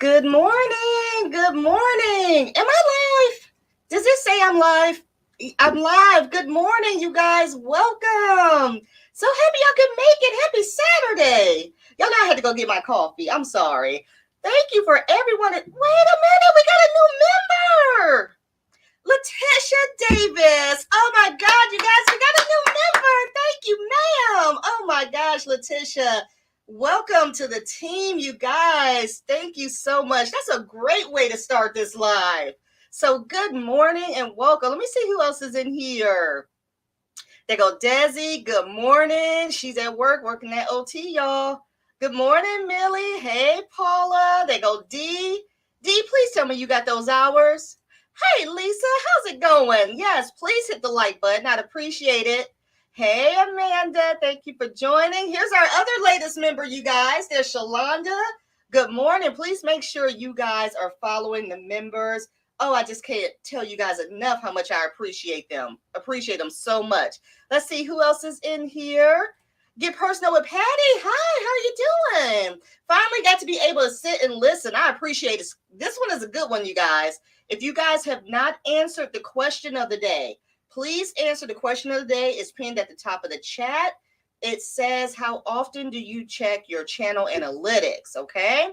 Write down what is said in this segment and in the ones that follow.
Good morning. Good morning. Am I live? Does it say I'm live? I'm live. Good morning, you guys. Welcome. So happy y'all could make it. Happy Saturday. Y'all know I had to go get my coffee. I'm sorry. Thank you for everyone. Wait a minute. We got a new member. Letitia Davis. Oh my God, you guys, we got a new member. Thank you, ma'am. Oh my gosh, Letitia. Welcome to the team, you guys. Thank you so much. That's a great way to start this live. So good morning and welcome. Let me see who else is in here. There go Desi. Good morning. She's at work working at OT, y'all. Good morning, Millie. Hey, Paula. There go D. D, please tell me you got those hours. Hey, Lisa, how's it going? Yes, please hit the like button. I'd appreciate it. Hey, Amanda, thank you for joining. Here's our other latest member, you guys. There's Shalonda. Good morning. Please make sure you guys are following the members. Oh, I just can't tell you guys enough how much I appreciate them. Appreciate them so much. Let's see who else is in here. Get personal with Patty. Hi, how are you doing? Finally got to be able to sit and listen. I appreciate it. This one is a good one, you guys. If you guys have not answered the question of the day, please answer the question of the day. It's pinned at the top of the chat. It says, how often do you check your channel analytics? Okay.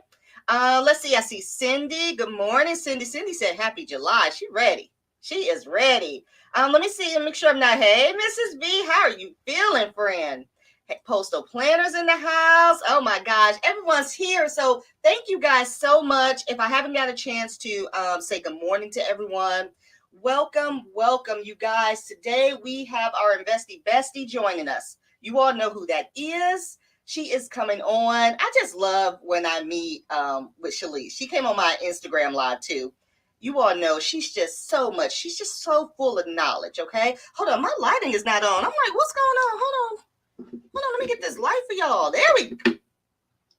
Let's see. I see Cindy. Good morning, Cindy. Cindy said, happy July. She ready. She is ready. Let me see and make sure I'm not. Hey, Mrs. B, how are you feeling, friend? Hey, Postal Planners in the house. Oh my gosh, everyone's here. So thank you guys so much. If I haven't got a chance to say good morning to everyone, welcome, you guys. Today we have our Investy Bestie joining us. You all know who that is. She is coming on. I just love when I meet with Shalise. She came on my Instagram live too. You all know she's just so much. She's just so full of knowledge, okay? Hold on, my lighting is not on. I'm like, what's going on? Hold on, let me get this light for y'all. There we go.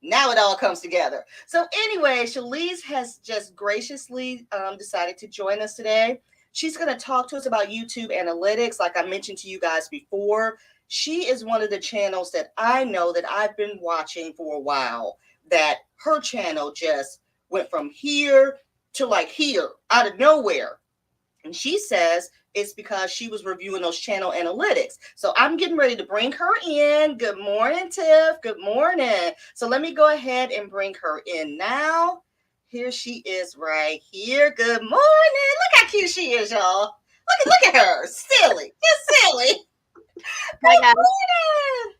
Now it all comes together. So anyway, Shalise has just graciously decided to join us today. She's going to talk to us about YouTube analytics. Like I mentioned to you guys before, she is one of the channels that I know that I've been watching for a while, that her channel just went from here to like here out of nowhere. And she says it's because she was reviewing those channel analytics. So I'm getting ready to bring her in. Good morning, Tiff. Good morning. So let me go ahead and bring her in now. Here she is right here. Good morning. Look how cute she is, y'all. Look at her. Silly. Just silly. Hi, guys. Morning.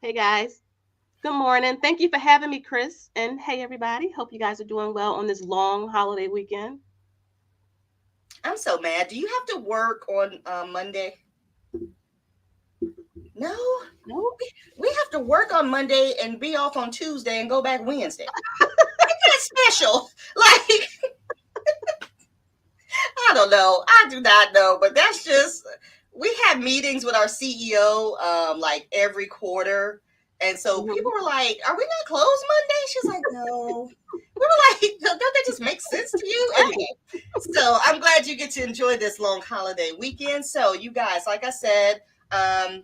Hey, guys. Good morning. Thank you for having me, Chris. And hey, everybody. Hope you guys are doing well on this long holiday weekend. I'm so mad. Do you have to work on Monday? No. We have to work on Monday and be off on Tuesday and go back Wednesday. That's special. Like, I don't know. I do not know, but that's just, we have meetings with our CEO like every quarter. And so people were like, are we not closed Monday? She's like, no. We were like, don't that just make sense to you? Anyway, so I'm glad you get to enjoy this long holiday weekend. So you guys, like I said, and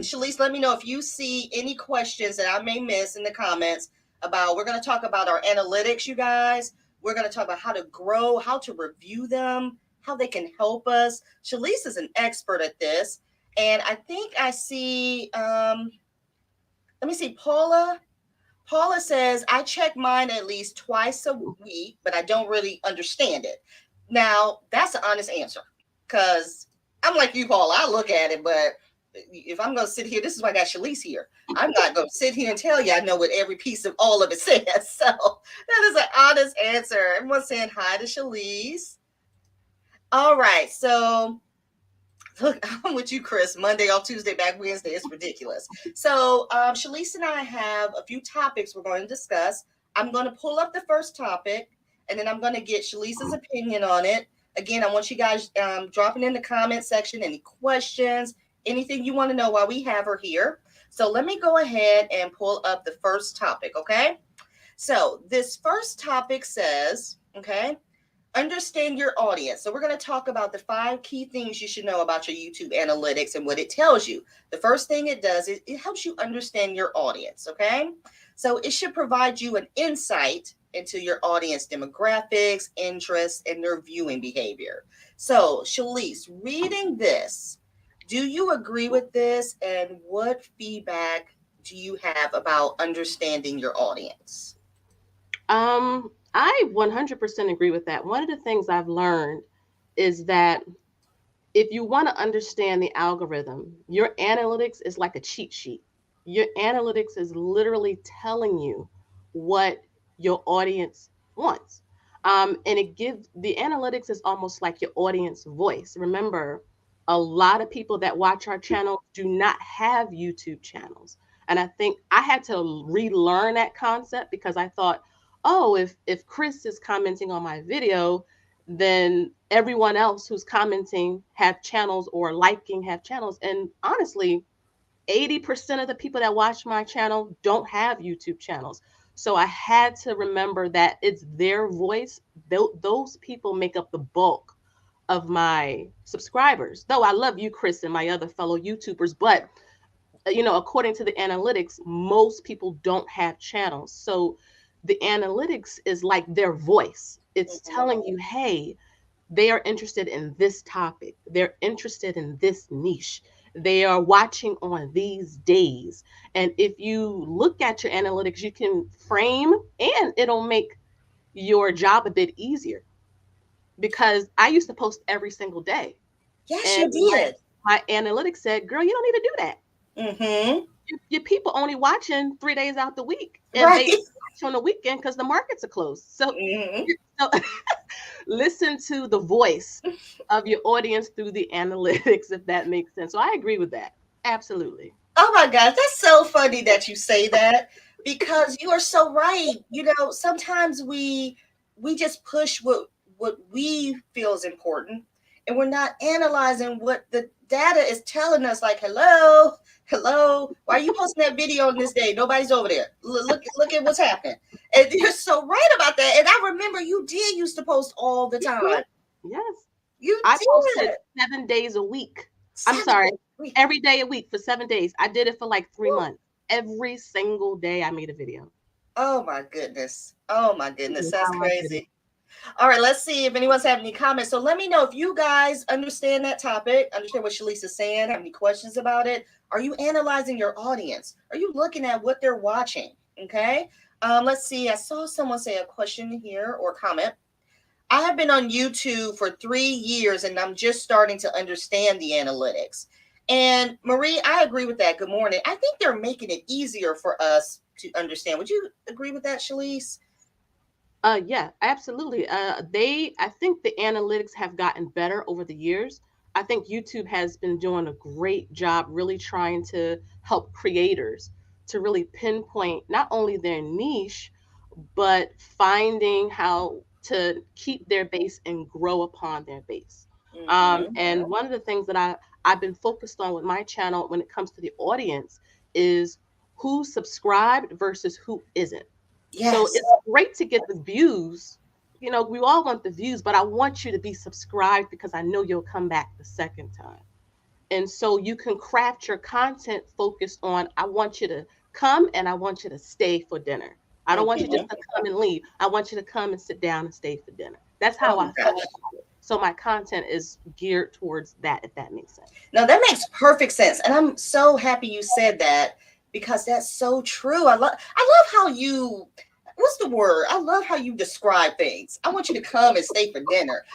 Shalise, let me know if you see any questions that I may miss in the comments about, we're going to talk about our analytics, you guys. We're going to talk about how to grow, how to review them, how they can help us. Shalise is an expert at this. And I think I see, let me see, Paula. Paula says, I check mine at least twice a week, but I don't really understand it. Now, that's an honest answer, because I'm like you, Paula. I look at it, but if I'm going to sit here, this is why I got Shalise here. I'm not going to sit here and tell you I know what every piece of all of it says. So that is an honest answer. Everyone's saying hi to Shalise. All right. So look, I'm with you, Chris. Monday off, Tuesday back, Wednesday. It's ridiculous. So Shalise and I have a few topics we're going to discuss. I'm going to pull up the first topic, and then I'm going to get Shalise's opinion on it. Again, I want you guys dropping in the comment section any questions, anything you want to know while we have her here. So let me go ahead and pull up the first topic, okay? So this first topic says, okay, understand your audience. So we're going to talk about the 5 key things you should know about your YouTube analytics and what it tells you. The first thing it does is it helps you understand your audience, okay? So it should provide you an insight into your audience demographics, interests, and their viewing behavior. So, Shalise, reading this, do you agree with this? And what feedback do you have about understanding your audience? I 100% agree with that. One of the things I've learned is that if you want to understand the algorithm, your analytics is like a cheat sheet. Your analytics is literally telling you what your audience wants. And it gives the analytics is almost like your audience voice. Remember, a lot of people that watch our channel do not have YouTube channels. And I think I had to relearn that concept because I thought, oh, if Chris is commenting on my video, then everyone else who's commenting have channels or liking have channels. And honestly, 80% of the people that watch my channel don't have YouTube channels. So I had to remember that it's their voice. Those people make up the bulk of my subscribers. Though I love you, Chris, and my other fellow YouTubers, but according to the analytics, most people don't have channels. So the analytics is like their voice. It's telling you, hey, they are interested in this topic. They're interested in this niche. They are watching on these days. And if you look at your analytics, you can frame and it'll make your job a bit easier because I used to post every single day. Yes, And you did. my analytics said, girl, you don't need to do that. Mm-hmm. Your people only watching 3 days out the week and Right. they watch on the weekend because the markets are closed. So, so listen to the voice of your audience through the analytics, if that makes sense. So I agree with that. Absolutely. Oh my gosh, that's so funny that you say that because you are so right. Sometimes we just push what we feel is important and we're not analyzing what the data is telling us like hello, why are you posting that video on this day? Nobody's over there. Look at what's happening. And you're so right about that. And I remember you did used to post all the time. Yes. You I did. posted 7 days a week. I'm sorry, every day a week for 7 days. I did it for like 3 months. Every single day I made a video. Oh my goodness. Oh my goodness. That's How I did it. crazy. All right, let's see if anyone's having any comments. So let me know if you guys understand that topic, understand what Shalise is saying, have any questions about it. Are you analyzing your audience? Are you looking at what they're watching? Okay. Let's see. I saw someone say a question here or comment. I have been on YouTube for 3 years and I'm just starting to understand the analytics. And Marie, I agree with that. Good morning. I think they're making it easier for us to understand. Would you agree with that, Shalise? Yeah, absolutely. I think the analytics have gotten better over the years. I think YouTube has been doing a great job really trying to help creators to really pinpoint not only their niche, but finding how to keep their base and grow upon their base. And one of the things that I've been focused on with my channel when it comes to the audience is who's subscribed versus who isn't. Yes. So it's great to get the views. We all want the views, but I want you to be subscribed because I know you'll come back the second time. And so you can craft your content focused on, I want you to come and I want you to stay for dinner. I don't want you just to come and leave. I want you to come and sit down and stay for dinner. That's how I feel about it. So my content is geared towards that, if that makes sense. No, that makes perfect sense. And I'm so happy you said that because that's so true. I love how you, what's the word? I love how you describe things. I want you to come and stay for dinner.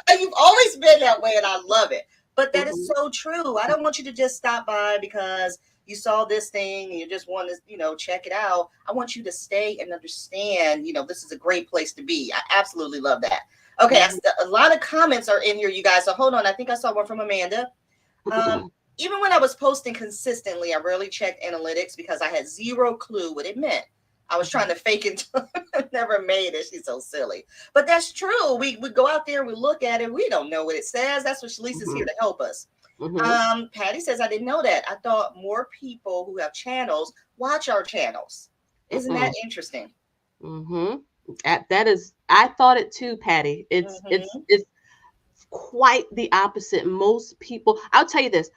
You've always been that way and I love it. But that is so true. I don't want you to just stop by because you saw this thing and you just want to, check it out. I want you to stay and understand, this is a great place to be. I absolutely love that. Okay, a lot of comments are in here, you guys. So hold on. I think I saw one from Amanda. Even when I was posting consistently, I rarely checked analytics because I had zero clue what it meant. I was trying to fake it until I never made it. She's so silly. But that's true. We go out there, we look at it. We don't know what it says. That's what Shalise is here to help us. Patty says, I didn't know that. I thought more people who have channels watch our channels. Isn't that interesting? That is, I thought it too, Patty. It's quite the opposite. Most people, I'll tell you this,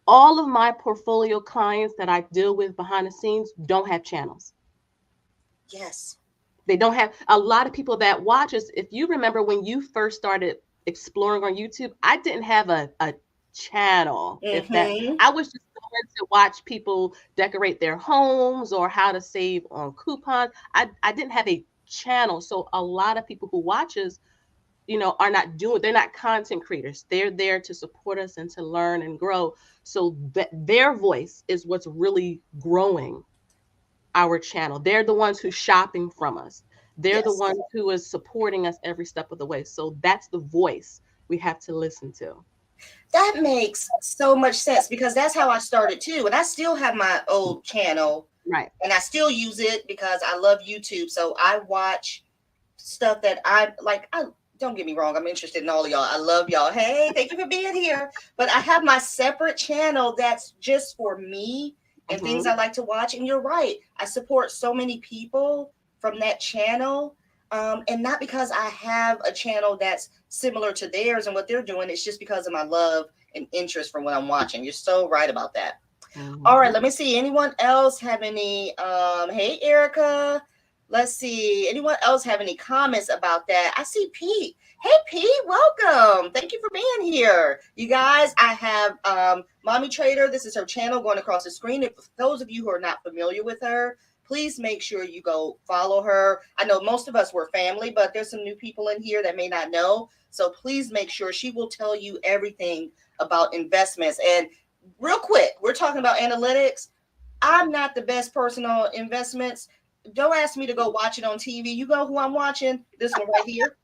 all of my portfolio clients that I deal with behind the scenes don't have channels. Yes. They don't have a lot of people that watch us. If you remember when you first started exploring on YouTube, I didn't have a channel. If that, Mm-hmm. I was just going to watch people decorate their homes or how to save on coupons. I didn't have a channel. So a lot of people who watch us, are not doing, they're not content creators. They're there to support us and to learn and grow. So that their voice is what's really growing our channel. They're the ones who's shopping from us. They're the Yes. ones who is supporting us every step of the way. So that's the voice we have to listen to. That makes so much sense because that's how I started too. And I still have my old channel Right. and I still use it because I love YouTube. So I watch stuff that I like. I don't get me wrong, I'm interested in all of y'all. I love y'all. Hey, thank you for being here. But I have my separate channel that's just for me and things Mm-hmm. I like to watch. And you're right. I support so many people from that channel. And not because I have a channel that's similar to theirs and what they're doing. It's just because of my love and interest from what I'm watching. You're so right about that. All right, Mm-hmm. let me see. Anyone else have any? Hey, Erica. Let's see. Anyone else have any comments about that? I see Pete. Hey, Pete, welcome. Thank you for being here. You guys, I have Mommy Trader. This is her channel going across the screen. If those of you who are not familiar with her, please make sure you go follow her. I know most of us were family, but there's some new people in here that may not know. So please make sure she will tell you everything about investments. And real quick, we're talking about analytics. I'm not the best person on investments. Don't ask me to go watch it on TV. You know who I'm watching? This one right here.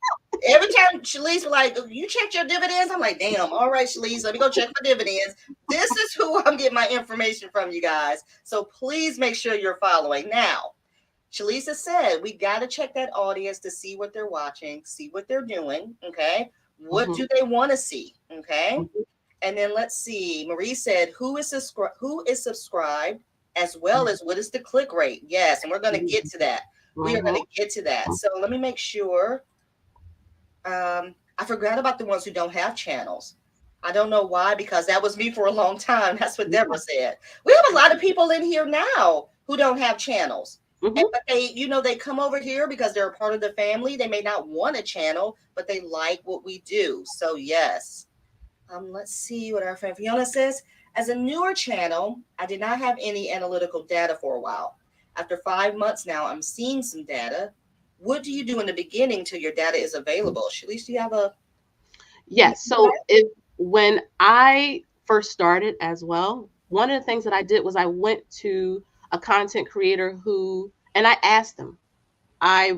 Every time Shalice like, you checked your dividends? I'm like, damn, all right, Shalice, let me go check my dividends. This is who I'm getting my information from, you guys. So please make sure you're following. Now, Shalisa said we got to check that audience to see what they're watching, see what they're doing. Okay. What Mm-hmm. do they want to see? Okay. Mm-hmm. And then let's see. Marie said, who is subscribed, as well as what is the click rate? Yes, and we're going to get to that. We are going Mm-hmm. to get to that. So let me make sure. I forgot about the ones who don't have channels. I don't know why, because that was me for a long time. That's what Deborah said. We have a lot of people in here now who don't have channels. Mm-hmm. But they come over here because they're a part of the family. They may not want a channel, but they like what we do. So yes. Let's see what our friend Fiona says. As a newer channel, I did not have any analytical data for a while. After 5 months now, I'm seeing some data. What do you do in the beginning till your data is available? Shalice, do you have a Yes. So when I first started as well, one of the things that I did was I went to a content creator and I asked them. I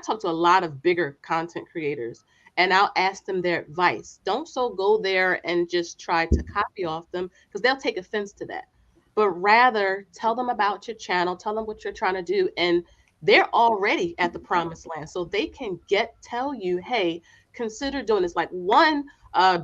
talked to a lot of bigger content creators and I'll ask them their advice. Don't go there and just try to copy off them because they'll take offense to that. But rather tell them about your channel, tell them what you're trying to do. And they're already at the promised land. So they can tell you, hey, consider doing this. Like one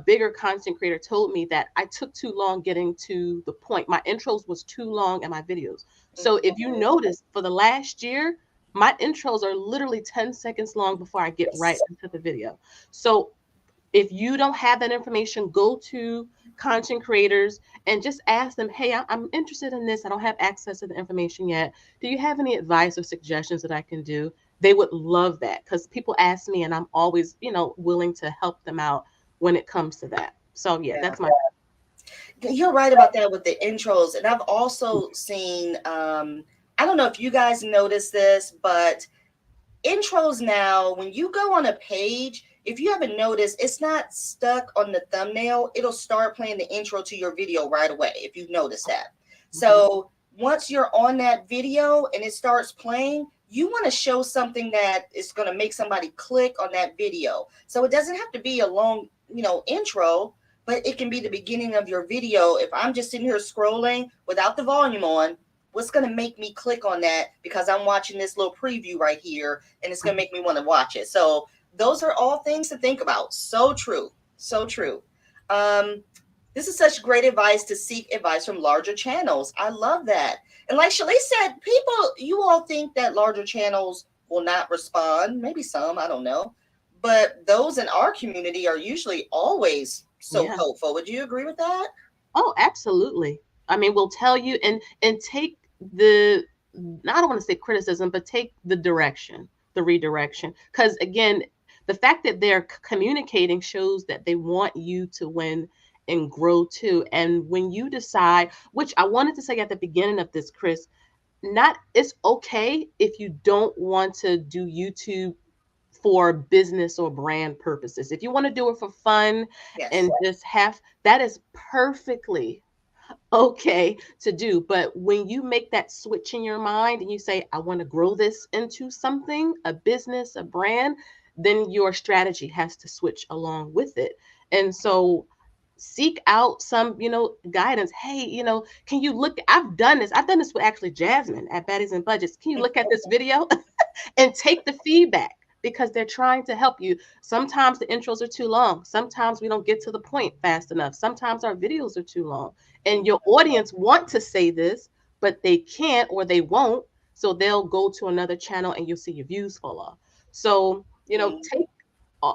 bigger content creator told me that I took too long getting to the point. My intros was too long in my videos. So if you notice for the last year, my intros are literally 10 seconds long before I get right yes? into the video. So if you don't have that information, go to content creators and just ask them, hey, I'm interested in this. I don't have access to the information yet. Do you have any advice or suggestions that I can do? They would love that because people ask me and I'm always, willing to help them out when it comes to that. So yeah, Yeah. that's my. You're right about that with the intros. And I've also seen, I don't know if you guys notice this, but intros now, when you go on a page, if you haven't noticed, it's not stuck on the thumbnail. It'll start playing the intro to your video right away, if you've noticed that. Mhm. So once you're on that video and it starts playing, you want to show something that is going to make somebody click on that video. So it doesn't have to be a long, intro, but it can be the beginning of your video. If I'm just sitting here scrolling without the volume on, what's going to make me click on that because I'm watching this little preview right here and it's going to make me want to watch it. So those are all things to think about. So true. So true. Um, this is such great advice to seek advice from larger channels. I love that. And like Shalice said, you all think that larger channels will not respond. Maybe some, I don't know. But those in our community are usually always so Yeah. helpful. Would you agree with that? Oh, absolutely. I mean, we'll tell you and take the, I don't want to say criticism, but take the direction. the redirection. Because again, the fact that they're communicating shows that they want you to win and grow too. And when you decide, which I wanted to say at the beginning of this, Chris, not it's okay if you don't want to do YouTube for business or brand purposes. If you want to do it for fun Yes. and just have that is perfectly okay to do. But when you make that switch in your mind and you say, I want to grow this into something, a business, a brand, then your strategy has to switch along with it. And so seek out some, guidance. Hey, can you look? I've done this with actually Jasmine at Baddies and Budgets. Can you look at this video and take the feedback? Because they're trying to help you. Sometimes the intros are too long. Sometimes we don't get to the point fast enough. Sometimes our videos are too long. And your audience want to say this, but they can't or they won't. So they'll go to another channel and you'll see your views fall off. So, take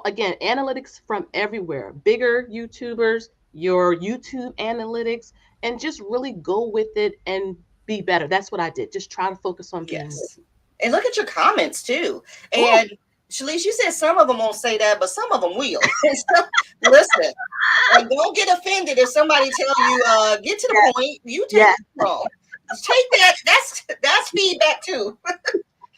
again analytics from everywhere, bigger YouTubers, your YouTube analytics, and just really go with it and be better. That's what I did. Just try to focus on being Yes. And look at your comments too. Ooh. And Shalice, you said some of them won't say that, but some of them will. Listen, and don't get offended if somebody tell you, get to the point. You take it wrong. Take that. That's feedback too.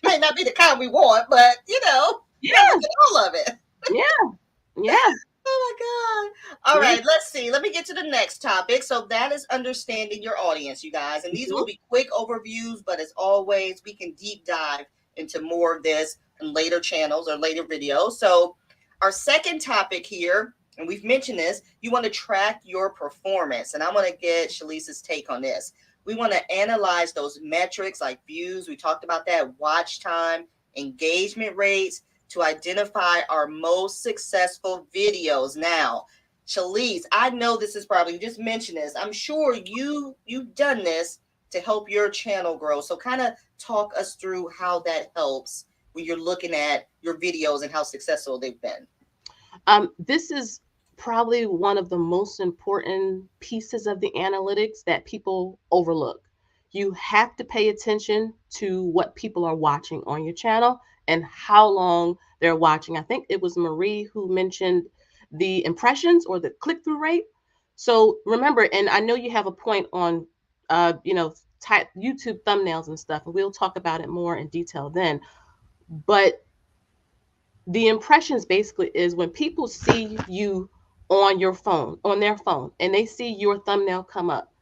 May not be the kind we want, but look at all of it. Yeah. Oh my God. All right, let's see. Let me get to the next topic. So that is understanding your audience, you guys. And these will be quick overviews, but as always, we can deep dive into more of this in later channels or later videos. So our second topic here, and we've mentioned this, you want to track your performance. And I want to get Shalice's take on this. We want to analyze those metrics like views. We talked about that, watch time, engagement rates, to identify our most successful videos. Now, Shalice, I know this is probably, you just mentioned this. I'm sure you've done this to help your channel grow. So kind of talk us through how that helps when you're looking at your videos and how successful they've been. This is probably one of the most important pieces of the analytics that people overlook. You have to pay attention to what people are watching on your channel and how long they're watching. I think it was Marie who mentioned the impressions or the click-through rate. So remember, and I know you have a point on, type YouTube thumbnails and stuff, and we'll talk about it more in detail then. But the impressions basically is when people see you on their phone, and they see your thumbnail come up.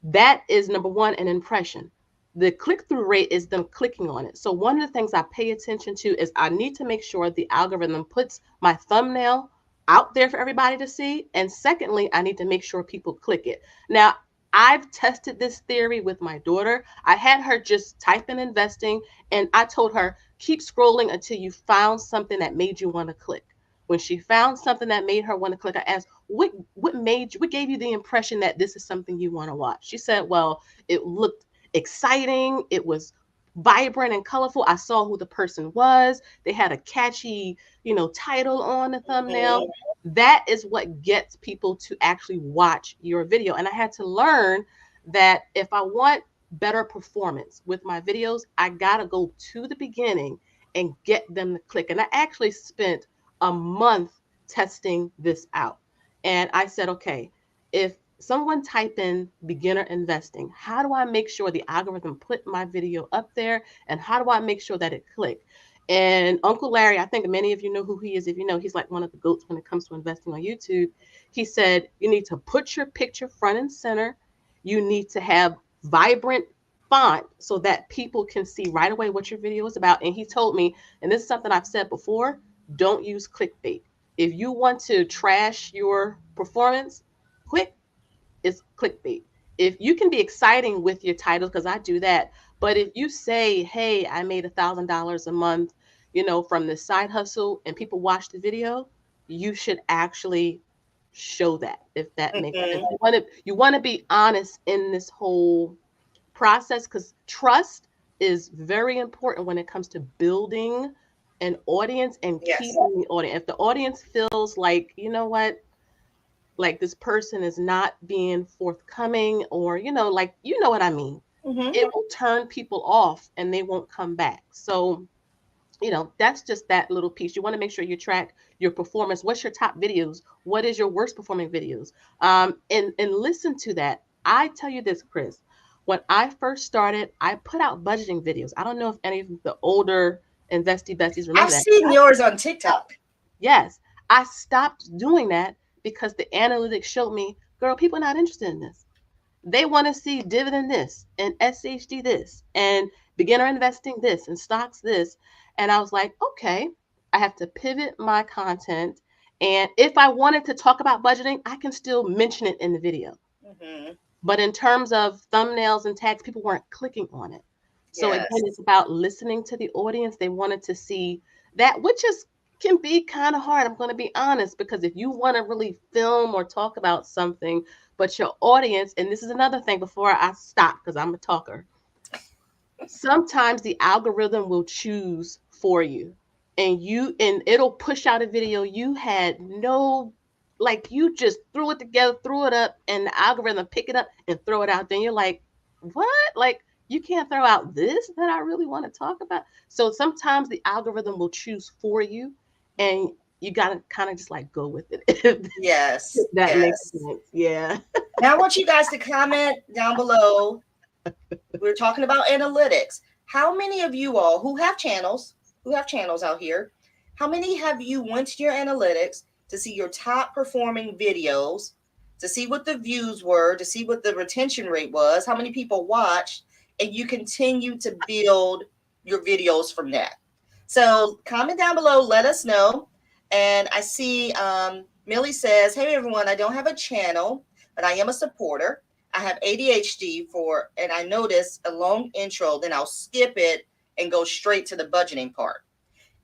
That is number one, an impression. The click-through rate is them clicking on it. So one of the things I pay attention to is I need to make sure the algorithm puts my thumbnail out there for everybody to see. And secondly, I need to make sure people click it. Now, I've tested this theory with my daughter. I had her just type in investing, and I told her, keep scrolling until you found something that made you want to click. When she found something that made her want to click, I asked, what gave you the impression that this is something you want to watch? She said, well, it looked exciting. It was vibrant and colorful. I saw who the person was. They had a catchy, title on the thumbnail. Mm-hmm. That is what gets people to actually watch your video. And I had to learn that if I want better performance with my videos, I got to go to the beginning and get them to click. And I actually spent a month testing this out. And I said, okay, if someone type in beginner investing, how do I make sure the algorithm put my video up there? And how do I make sure that it clicked? And Uncle Larry, I think many of you know who he is. If you know, he's like one of the goats when it comes to investing on YouTube. He said, you need to put your picture front and center. You need to have vibrant font so that people can see right away what your video is about. And he told me, and this is something I've said before, don't use clickbait. If you want to trash your performance, quick, it's clickbait. If you can be exciting with your titles, because I do that, but if you say, hey, I made $1,000 a month, from this side hustle, and people watch the video, you should actually show that, if that makes sense. You want to be honest in this whole process, because trust is very important when it comes to building an audience and keeping the audience. If the audience feels like, you know what, like this person is not being forthcoming, or, like, what I mean, it will turn people off and they won't come back. So That's just that little piece. You want to make sure you track your performance. What's your top videos? What is your worst performing videos? And listen to that. I tell you this, Chris. When I first started, I put out budgeting videos. I don't know if any of the older investy besties remember I've that. seen yours on TikTok. Yes, I stopped doing that because the analytics showed me, girl, people are not interested in this. They want to see dividend this and SHD this and beginner investing this and stocks this. And I was like, okay, I have to pivot my content. And if I wanted to talk about budgeting, I can still mention it in the video. Mm-hmm. But in terms of thumbnails and tags, people weren't clicking on it. So again, Yes. it's about listening to the audience. They wanted to see that, which is can be kind of hard. I'm going to be honest, because if you want to really film or talk about something, but your audience, and this is another thing before I stop because I'm a talker, sometimes the algorithm will choose for you, and it'll push out a video you had no, like, you just threw it together, threw it up, and the algorithm pick it up and throw it out. Then you're like, what? Like, you can't throw out this that I really want to talk about. So sometimes the algorithm will choose for you, and you gotta kind of just like go with it. Yes. If that makes Yes. sense. Yeah. Now I want you guys to comment down below. We're talking about analytics. How many of you all who have channels out here, how many have you went to your analytics to see your top performing videos, to see what the views were, to see what the retention rate was, how many people watched, and you continue to build your videos from that? So comment down below, let us know. And I see Millie says, hey everyone, I don't have a channel, but I am a supporter. I have ADHD and I notice a long intro, then I'll skip it and go straight to the budgeting part.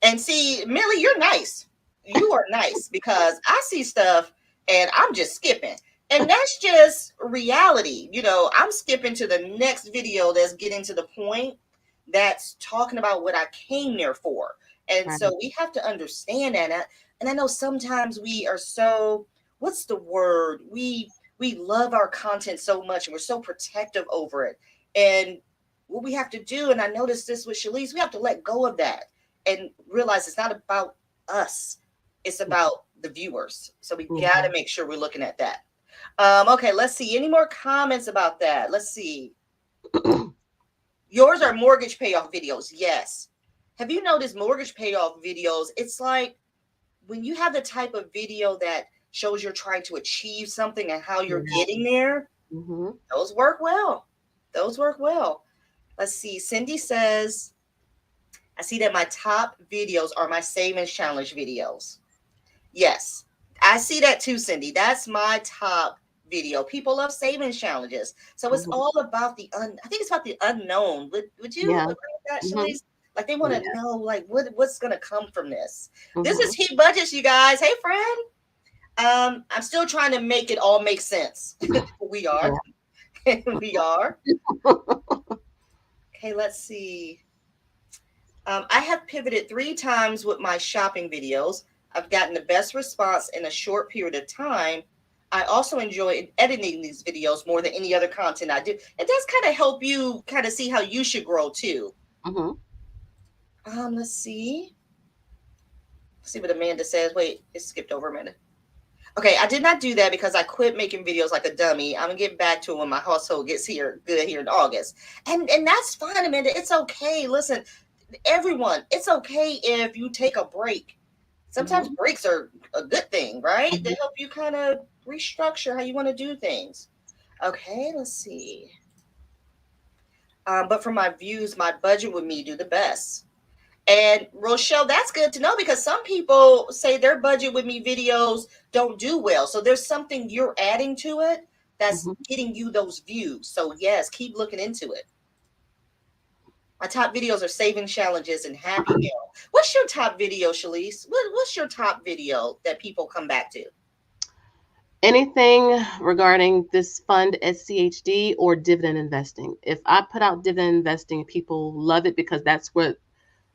And see, Millie, you're nice. You are nice because I see stuff and I'm just skipping. And that's just reality. I'm skipping to the next video that's getting to the point that's talking about what I came there for. And Right. so we have to understand that. And I know sometimes we are so, what's the word? We love our content so much and we're so protective over it. And what we have to do, and I noticed this with Shalise, we have to let go of that and realize it's not about us. It's about the viewers. So we got to make sure we're looking at that. Okay, let's see. Any more comments about that? Let's see. Yours are mortgage payoff videos. Yes. Have you noticed mortgage payoff videos? It's like when you have the type of video that shows you're trying to achieve something and how you're getting there, those work well. Those work well. Let's see. Cindy says, I see that my top videos are my savings challenge videos. Yes, I see that too, Cindy. That's my top video. People love savings challenges. So it's all about I think it's about the unknown. Would you agree with that, Shalise? Like they want to know like what's gonna come from this. This is Heat Budgets, you guys. Hey friend. I'm still trying to make it all make sense. We are. We are. Okay, let's see. I have pivoted 3 times with my shopping videos. I've gotten the best response in a short period of time. I also enjoy editing these videos more than any other content I do. It does kind of help you kind of see how you should grow too. Let's see. Let's see what Amanda says. Wait, it skipped over a minute. Okay, I did not do that because I quit making videos like a dummy. I'm gonna get back to it when my household gets here good here in August. And that's fine, Amanda. It's okay. Listen, everyone, it's okay if you take a break. Sometimes breaks are a good thing, right? They help you kind of restructure how you want to do things. Okay, let's see. But for my views, my budget with me do the best. And Rochelle, that's good to know because some people say their budget with me videos don't do well. So there's something you're adding to it that's getting you those views. So yes, keep looking into it. My top videos are saving challenges and happy meal. What's your top video, Shalise? What's your top video that people come back to? Anything regarding this fund, SCHD, or dividend investing. If I put out dividend investing, people love it because that's what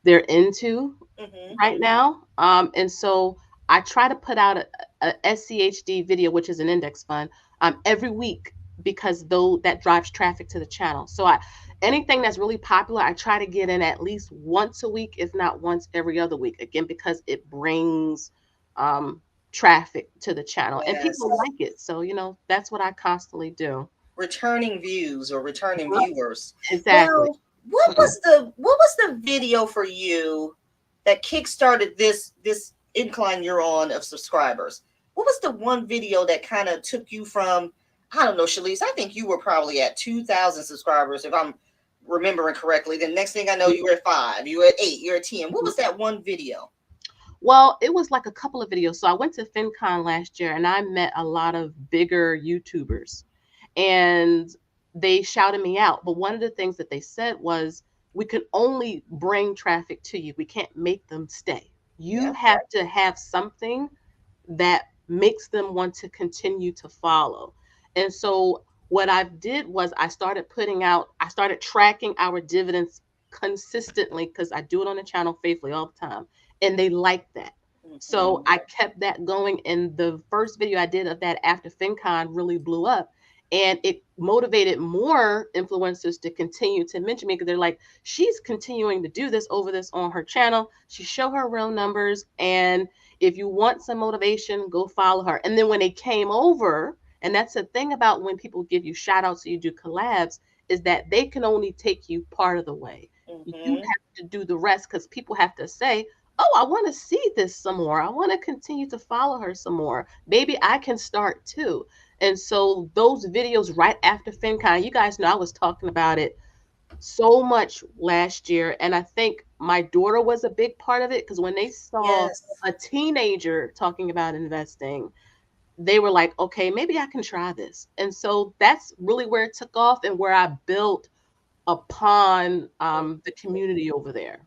they're into right now. And so I try to put out a SCHD video, which is an index fund, every week because though that drives traffic to the channel. So Anything that's really popular, I try to get in at least once a week, if not once every other week. Again, because it brings um, traffic to the channel and Yes. people like it. So, that's what I constantly do. Returning views or returning Mhm. viewers. Exactly. Now, what was the video for you that kickstarted this incline you're on of subscribers? What was the one video that kind of took you from, I don't know, Shalise, I think you were probably at 2,000 subscribers if I'm remembering correctly. The next thing I know, you were at 5, you were at 8, you're at 10. What was that one video? Well, it was like a couple of videos. So I went to FinCon last year and I met a lot of bigger YouTubers and they shouted me out. But one of the things that they said was, we can only bring traffic to you. We can't make them stay. You Yeah. have to have something that makes them want to continue to follow. And so what I did was I started tracking our dividends consistently because I do it on the channel faithfully all the time. And they like that. So Mhm. I kept that going. And the first video I did of that after FinCon really blew up. And it motivated more influencers to continue to mention me because they're like, she's continuing to do this on her channel. She show her real numbers. And if you want some motivation, go follow her. And then when they came over, and that's the thing about when people give you shout outs or you do collabs, is that they can only take you part of the way. You Mhm. have to do the rest because people have to say, oh, I want to see this some more. I want to continue to follow her some more. Maybe I can start too. And so those videos right after FinCon, you guys know I was talking about it so much last year. And I think my daughter was a big part of it because when they saw Yes. a teenager talking about investing, they were like, okay, maybe I can try this. And so that's really where it took off and where I built upon the community over there.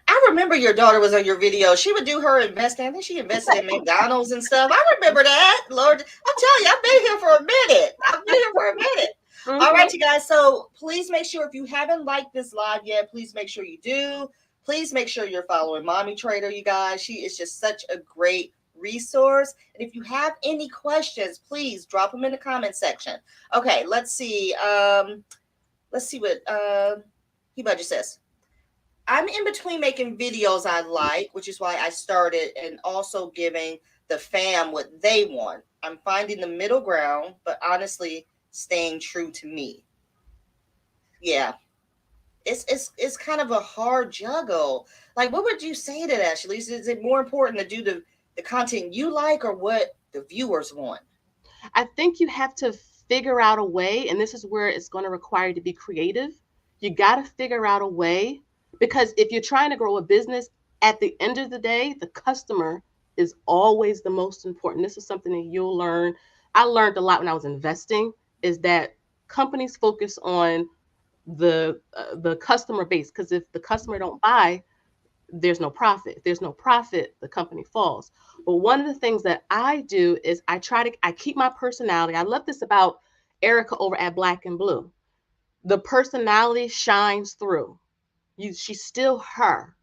I remember your daughter was on your video. She would do her investing. I think she invested in McDonald's and stuff. I remember that. Lord, I'm telling you, I've been here for a minute. I've been here for a minute. All Hmm. right, you guys. So please make sure if you haven't liked this live yet, please make sure you do. Please make sure you're following Mommy Trader, you guys. She is just such a great resource. And if you have any questions, please drop them in the comment section. Okay, let's see. Let's see what he budget says. I'm in between making videos I like, which is why I started, and also giving the fam what they want. I'm finding the middle ground, but honestly, staying true to me. Yeah, it's kind of a hard juggle. Like, what would you say to that, Shalise? Is it more important to do the content you like or what the viewers want? I think you have to figure out a way, and this is where it's going to require you to be creative. You got to figure out a way because if you're trying to grow a business, at the end of the day, the customer is always the most important. This is something that you'll learn. I learned a lot when I was investing is that companies focus on the customer base because if the customer don't buy, there's no profit. If there's no profit, the company falls. But one of the things that I do is I keep my personality. I love this about Erica over at Black and Blue. The personality shines through. She's still her.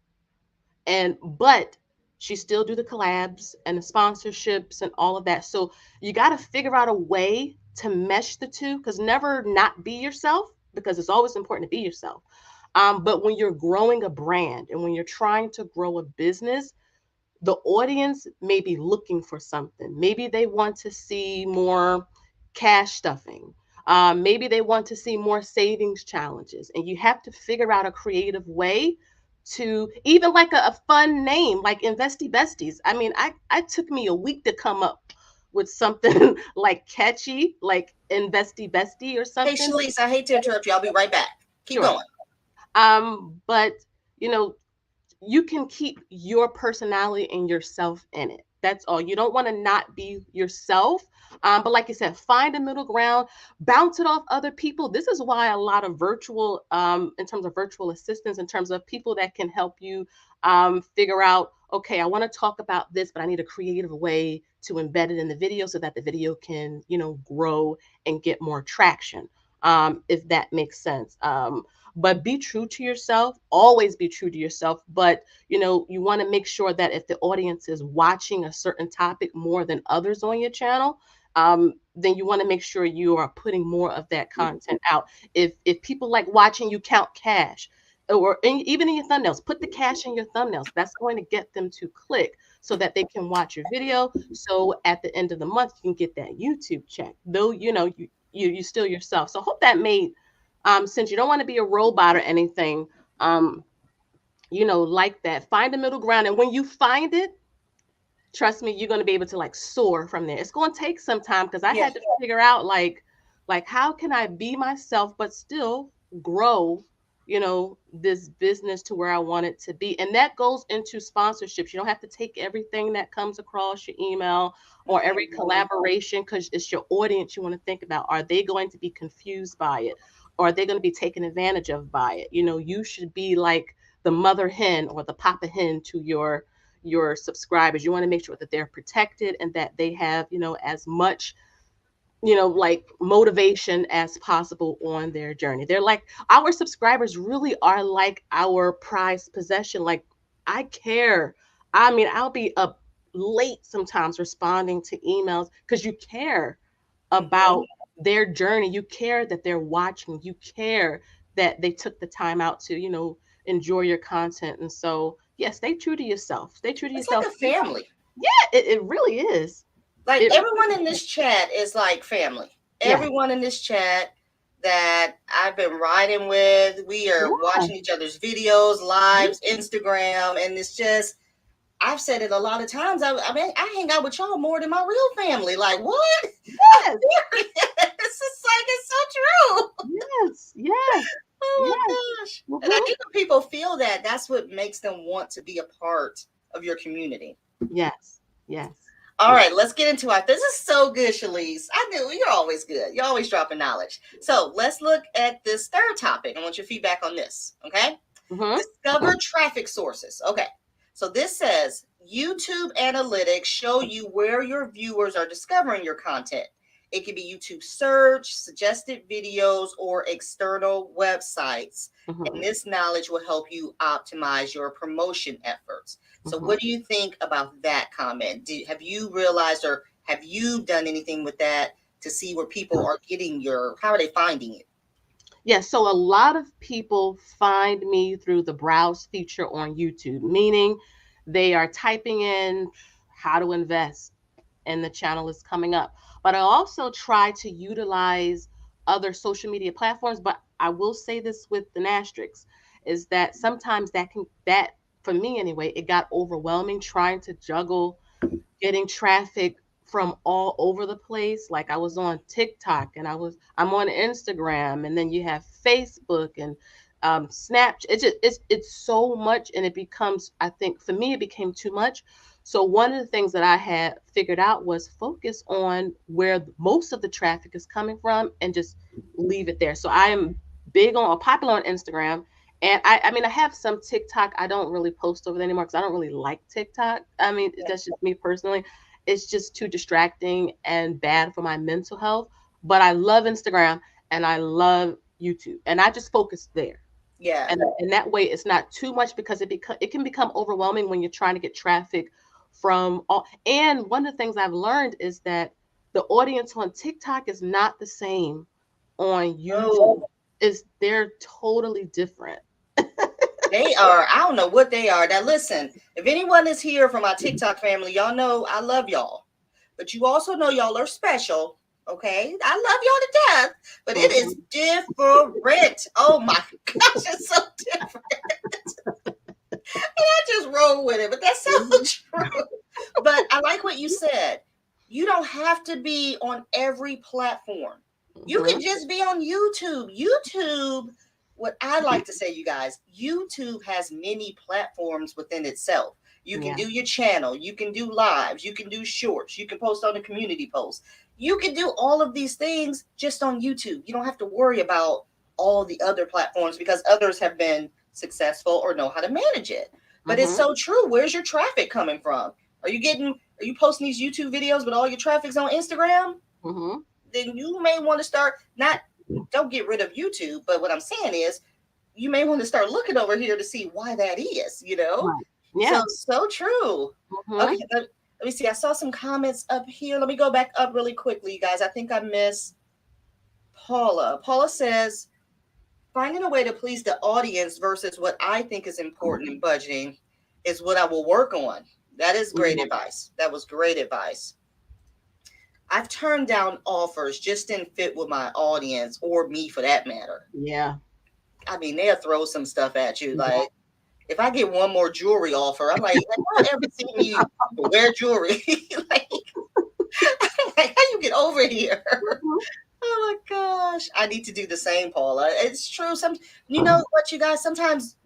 But she still do the collabs and the sponsorships and all of that. So you got to figure out a way to mesh the two because never not be yourself because it's always important to be yourself. But when you're growing a brand and when you're trying to grow a business, the audience may be looking for something. Maybe they want to see more cash stuffing. Maybe they want to see more savings challenges. And you have to figure out a creative way to even like a fun name like Investy Besties. I mean, I took me a week to come up with something like catchy, like Investy Bestie or Hey, something. Shalise, I hate to interrupt you. I'll be right back. Keep Sure. going. But you know, you can keep your personality and yourself in it. That's all. You don't want to not be yourself. But like you said, find a middle ground, bounce it off other people. This is why a lot of virtual, in terms of virtual assistants, in terms of people that can help you figure out, okay, I want to talk about this, but I need a creative way to embed it in the video so that the video can, grow and get more traction, if that makes sense. But be true to yourself, always be true to yourself. But you want to make sure that if the audience is watching a certain topic more than others on your channel, then you want to make sure you are putting more of that content out. If people like watching you count cash, or even in your thumbnails, put the cash in your thumbnails. That's going to get them to click so that they can watch your video. So at the end of the month, you can get that YouTube check. Though you still yourself. So I hope that made since you don't want to be a robot or anything, um, like that. Find a middle ground, and when you find it, trust me, you're going to be able to like soar from there. It's going to take some time because I Yeah. had to figure out like how can I be myself but still grow, this business to where I want it to be. And that goes into sponsorships. You don't have to take everything that comes across your email or every collaboration because it's your audience you want to think about. Are they going to be confused by it? Or are they going to be taken advantage of by it? You should be like the mother hen or the papa hen to your subscribers. You want to make sure that they're protected and that they have, as much, like motivation as possible on their journey. They're like our subscribers really are like our prized possession. Like I care. I mean, I'll be up late sometimes responding to emails because you care about their journey. You care that they're watching. You care that they took the time out to, enjoy your content. And so, yeah, stay true to yourself. Stay true to It's like yourself. a family. Yeah, it really is. Like It everyone in this chat is like family. yeah. Everyone in this chat that I've been riding with, we are Yeah. watching each other's videos, lives, Instagram, and it's just, I've said it a lot of times. I mean, I hang out with y'all more than my real family. Like, what? Yes. It's just like, it's so true. Yes. Yes. Oh Yes. my gosh. And I Mhm. think when people feel that, that's what makes them want to be a part of your community. Yes. Yes. All right, let's get into it. This is so good, Shalise. I knew you're always good. You're always dropping knowledge. So let's look at this third topic. I want your feedback on this. Okay. Mhm. Discover traffic sources. Okay. So this says YouTube analytics show you where your viewers are discovering your content. It can be YouTube search, suggested videos, or external websites. Mhm. And this knowledge will help you optimize your promotion efforts. So, Mhm. what do you think about that comment? Have you realized or have you done anything with that to see where people are getting how are they finding it? Yeah, so a lot of people find me through the browse feature on YouTube, meaning they are typing in how to invest and the channel is coming up. But I also try to utilize other social media platforms, but I will say this with an asterisk is that sometimes that for me anyway, it got overwhelming trying to juggle getting traffic from all over the place. Like I was on TikTok and I'm on Instagram and then you have Facebook and Snapchat. It's so much and it becomes, I think for me it became too much. So one of the things that I had figured out was focus on where most of the traffic is coming from and just leave it there. So I am popular on Instagram. And I mean, I have some TikTok. I don't really post over there anymore because I don't really like TikTok. I mean, that's just me personally. It's just too distracting and bad for my mental health. But I love Instagram and I love YouTube, and I just focus there. Yeah. And that way, it's not too much because it can become overwhelming when you're trying to get traffic from all. And one of the things I've learned is that the audience on TikTok is not the same on YouTube. Oh, They're totally different. they are. I don't know what they are. Now, listen, if anyone is here from our TikTok family, y'all know I love y'all. But you also know y'all are special. Okay. I love y'all to death, but it is different. Oh my gosh, it's so different. And I just roll with it, but that's so true. But I like what you said. You don't have to be on every platform. You can just be on YouTube. YouTube, what I like to say, you guys, YouTube has many platforms within itself. You can do your channel, you can do lives, you can do shorts, you can post on a community post. You can do all of these things just on YouTube. You don't have to worry about all the other platforms because others have been successful or know how to manage it. But it's so true. Where's your traffic coming from? Are you posting these YouTube videos, but all your traffic's on Instagram? Then you may want to start don't get rid of YouTube, but what I'm saying is you may want to start looking over here to see why that is, Right. Yeah. So true. Okay, let Let me see. I saw some comments up here. Let me go back up really quickly, you guys. I think I missed Paula. Paula says, finding a way to please the audience versus what I think is important in budgeting is what I will work on. That is great advice. That was great advice. I've turned down offers just didn't fit with my audience or me for that matter. Yeah. I mean, they'll throw some stuff at you. Like, if I get one more jewelry offer, I'm like, have y'all ever seen me wear jewelry? like, I'm like, how you get over here? Oh my gosh. I need to do the same, Paula. It's true. You know what, you guys, sometimes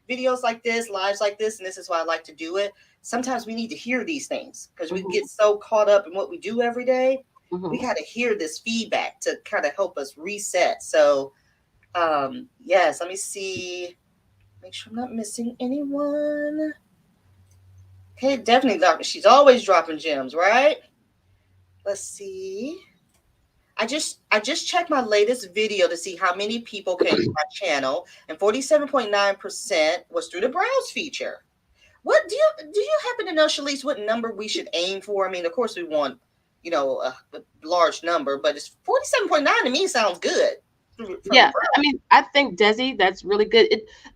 videos like this, lives like this, and this is why I like to do it. Sometimes we need to hear these things because we get so caught up in what we do every day. We got to hear this feedback to kind of help us reset. So, yes, let me see. Make sure I'm not missing anyone. Okay, definitely. She's always dropping gems, right? Let's see. I just checked my latest video to see how many people came to my channel, and 47.9% was through the browse feature. What do you happen to know, Shalise, what number we should aim for? I mean, of course we want, a large number, but it's 47.9 to me sounds good. Yeah, I mean, I think Desi, that's really good.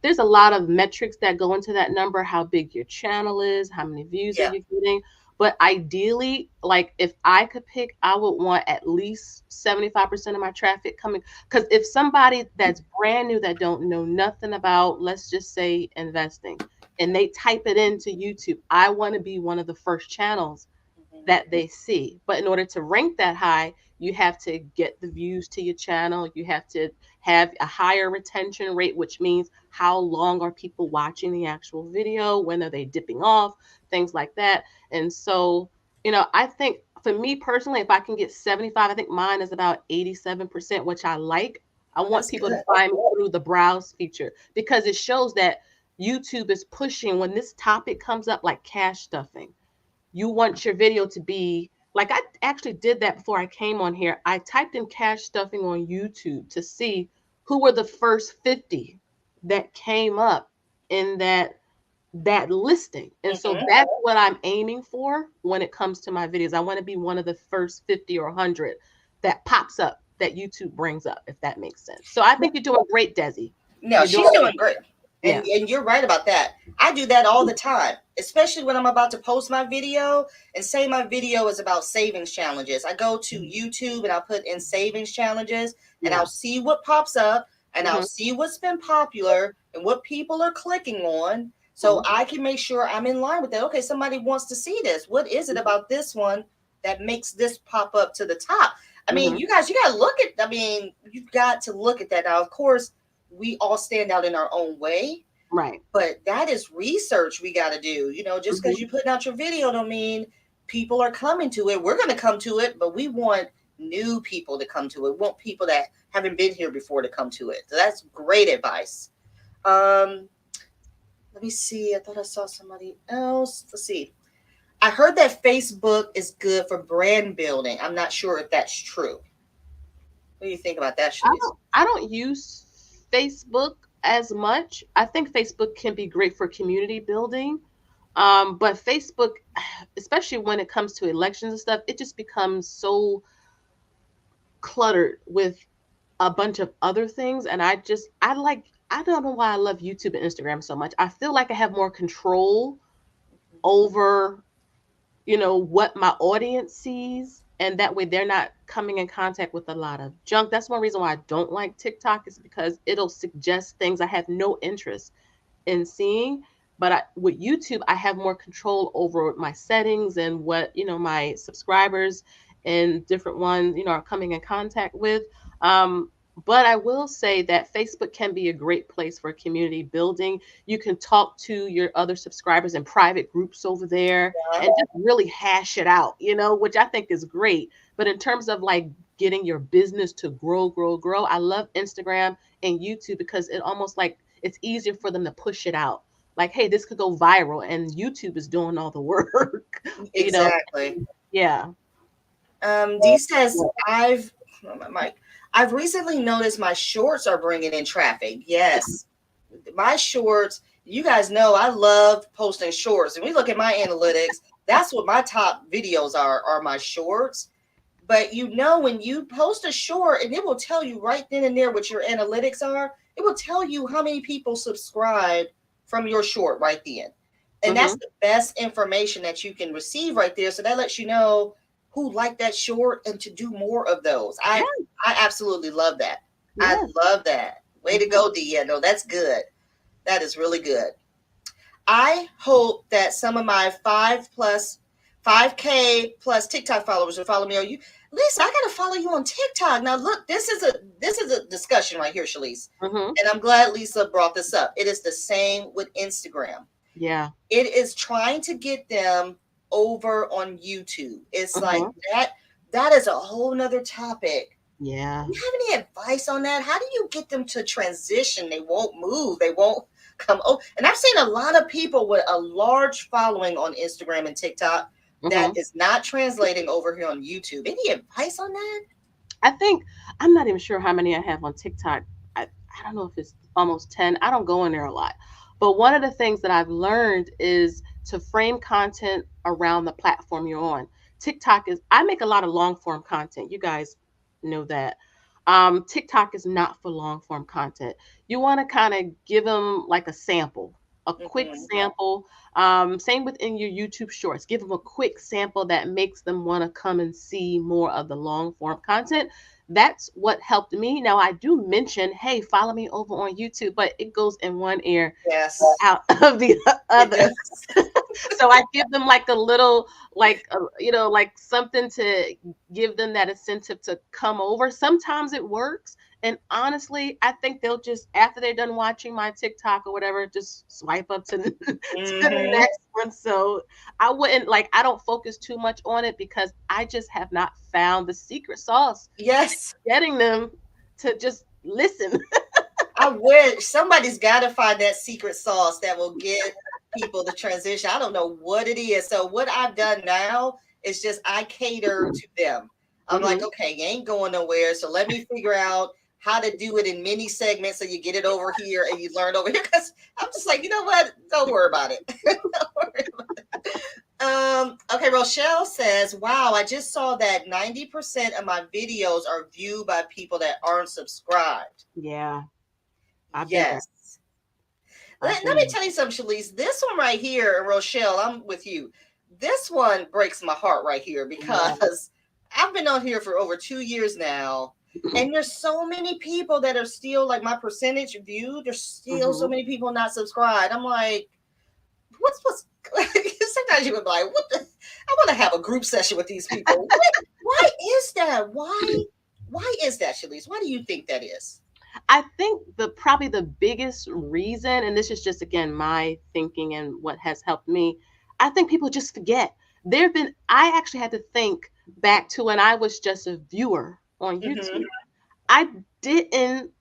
There's a lot of metrics that go into that number, how big your channel is, how many views are you getting. But ideally, like if I could pick, I would want at least 75% of my traffic coming. Because if somebody that's brand new that don't know nothing about, let's just say investing, and they type it into YouTube, I want to be one of the first channels that they see. But in order to rank that high, you have to get the views to your channel. You have to have a higher retention rate, which means how long are people watching the actual video? When are they dipping off? Things like that. And so, I think for me personally, if I can get 75, I think mine is about 87%, which I like. I want people to find me through the browse feature because it shows that YouTube is pushing when this topic comes up, like cash stuffing. You want your video to be like, I actually did that before I came on here. I typed in cash stuffing on YouTube to see who were the first 50 that came up in that listing. And so that's what I'm aiming for when it comes to my videos. I want to be one of the first 50 or 100 that pops up, that YouTube brings up, if that makes sense. So I think you're doing great, Desi. No, she's doing great. And you're right about that. I do that all the time, especially when I'm about to post my video and say my video is about savings challenges. I go to YouTube and I'll put in savings challenges and I'll see what pops up and I'll see what's been popular and what people are clicking on. So I can make sure I'm in line with that. Okay, somebody wants to see this. What is it about this one that makes this pop up to the top? I mean, you guys, you've got to look at that. Now, of course, we all stand out in our own way. Right. But that is research we got to do. Just because you're putting out your video don't mean people are coming to it. We're going to come to it, but we want new people to come to it. We want people that haven't been here before to come to it. So that's great advice. Let me see. I thought I saw somebody else. Let's see. I heard that Facebook is good for brand building. I'm not sure if that's true. What do you think about that, Shanice? I don't use Facebook as much. I think Facebook can be great for community building. But Facebook, especially when it comes to elections and stuff, it just becomes so cluttered with a bunch of other things. And I don't know why I love YouTube and Instagram so much. I feel like I have more control over, what my audience sees. And that way they're not coming in contact with a lot of junk. That's one reason why I don't like TikTok, is because it'll suggest things I have no interest in seeing. But with YouTube, I have more control over my settings and what, my subscribers and different ones, are coming in contact with. But I will say that Facebook can be a great place for community building. You can talk to your other subscribers in private groups over there and just really hash it out, which I think is great. But in terms of like getting your business to grow, I love Instagram and YouTube because it almost like it's easier for them to push it out. Like, hey, this could go viral, and YouTube is doing all the work. Exactly. Yeah. Dee says, I've recently noticed my shorts are bringing in traffic. Yes. My shorts, you guys know I love posting shorts. And we look at my analytics, that's what my top videos are my shorts. But you know, when you post a short, and it will tell you right then and there what your analytics are, it will tell you how many people subscribe from your short right then. And that's the best information that you can receive right there. So that lets you know who liked that short and to do more of those. I absolutely love that. I Yes. love that. Way to go, D. Yeah, no, that's good. That is really good. I hope that some of my 5K plus TikTok followers will follow me. Are you, Lisa? I gotta follow you on TikTok. Now look, this is a discussion right here, Shalise. And I'm glad Lisa brought this up. It is the same with Instagram. Yeah. It is trying to get them over on YouTube. It's like that is a whole nother topic. Yeah. Do you have any advice on that? How do you get them to transition? They won't move. They won't come. Oh, and I've seen a lot of people with a large following on Instagram and TikTok that is not translating over here on YouTube. Any advice on that? I think I'm not even sure how many I have on TikTok. I don't know if it's almost 10. I don't go in there a lot. But one of the things that I've learned is to frame content around the platform you're on. TikTok is, I make a lot of long form content. You guys know that. TikTok is not for long form content. You want to kind of give them like a sample, a quick sample. Same within your YouTube shorts. Give them a quick sample that makes them want to come and see more of the long form content. That's what helped me. Now I do mention, hey, follow me over on YouTube, but it goes in one ear, out of the other. So I give them like a little, like like something to give them that incentive to come over. Sometimes it works, and honestly, I think they'll just, after they're done watching my TikTok or whatever, just swipe up to to the next one. So I wouldn't, I don't focus too much on it because I just have not found the secret sauce. Yes. Getting them to just listen. I wish somebody's got to find that secret sauce that will get people to transition. I don't know what it is. So what I've done now is just I cater to them. I'm like, okay, you ain't going nowhere. So let me figure out how to do it in mini segments so you get it over here and you learn over here. Because I'm just like, you know what? Don't worry about it. Don't worry about it. Okay, Rochelle says, wow, I just saw that 90% of my videos are viewed by people that aren't subscribed. Yeah. Yes. Let me tell you something, Shalise. This one right here, Rochelle, I'm with you. This one breaks my heart right here because I've been on here for over 2 years now. And there's so many people that are still, like, my percentage viewed, there's still so many people not subscribed. I'm like, what's sometimes you would be like, what the, I want to have a group session with these people. Why is that? Why is that, Shalise? Why do you think that is? I think probably the biggest reason, and this is just, again, my thinking and what has helped me, I think people just forget. I actually had to think back to when I was just a viewer on YouTube. I didn't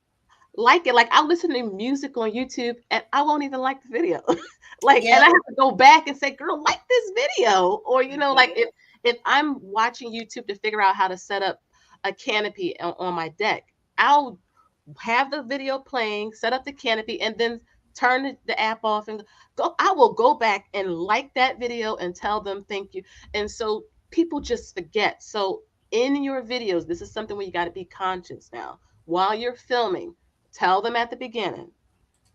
like it. Like, I listen to music on YouTube and I won't even like the video. And I have to go back and say, girl, like this video. Or, like if I'm watching YouTube to figure out how to set up a canopy on my deck, I'll have the video playing, set up the canopy, and then turn the app off and go. I will go back and like that video and tell them thank you. And so people just forget. So in your videos, this is something where you got to be conscious now. While you're filming, tell them at the beginning,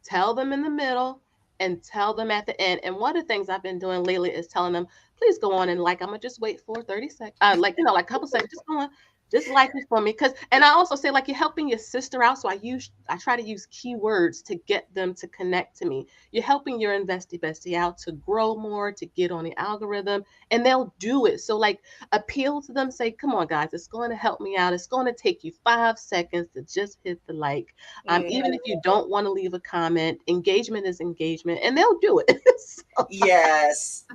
tell them in the middle, and tell them at the end. And one of the things I've been doing lately is telling them, please go on and I'm gonna just wait for 30 seconds, like a couple seconds, just go on. Just like it for me. And I also say, like, you're helping your sister out. So I try to use keywords to get them to connect to me. You're helping your investie bestie out to grow more, to get on the algorithm, and they'll do it. So, like, appeal to them, say, come on, guys, it's going to help me out. It's going to take you 5 seconds to just hit the like. Even if you don't want to leave a comment, engagement is engagement, and they'll do it. So. Yes.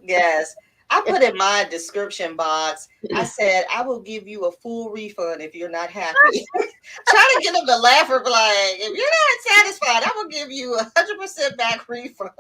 I put in my description box, I said, I will give you a full refund if you're not happy. Trying to get them to laugh or be like, if you're not satisfied, I will give you 100% back refund.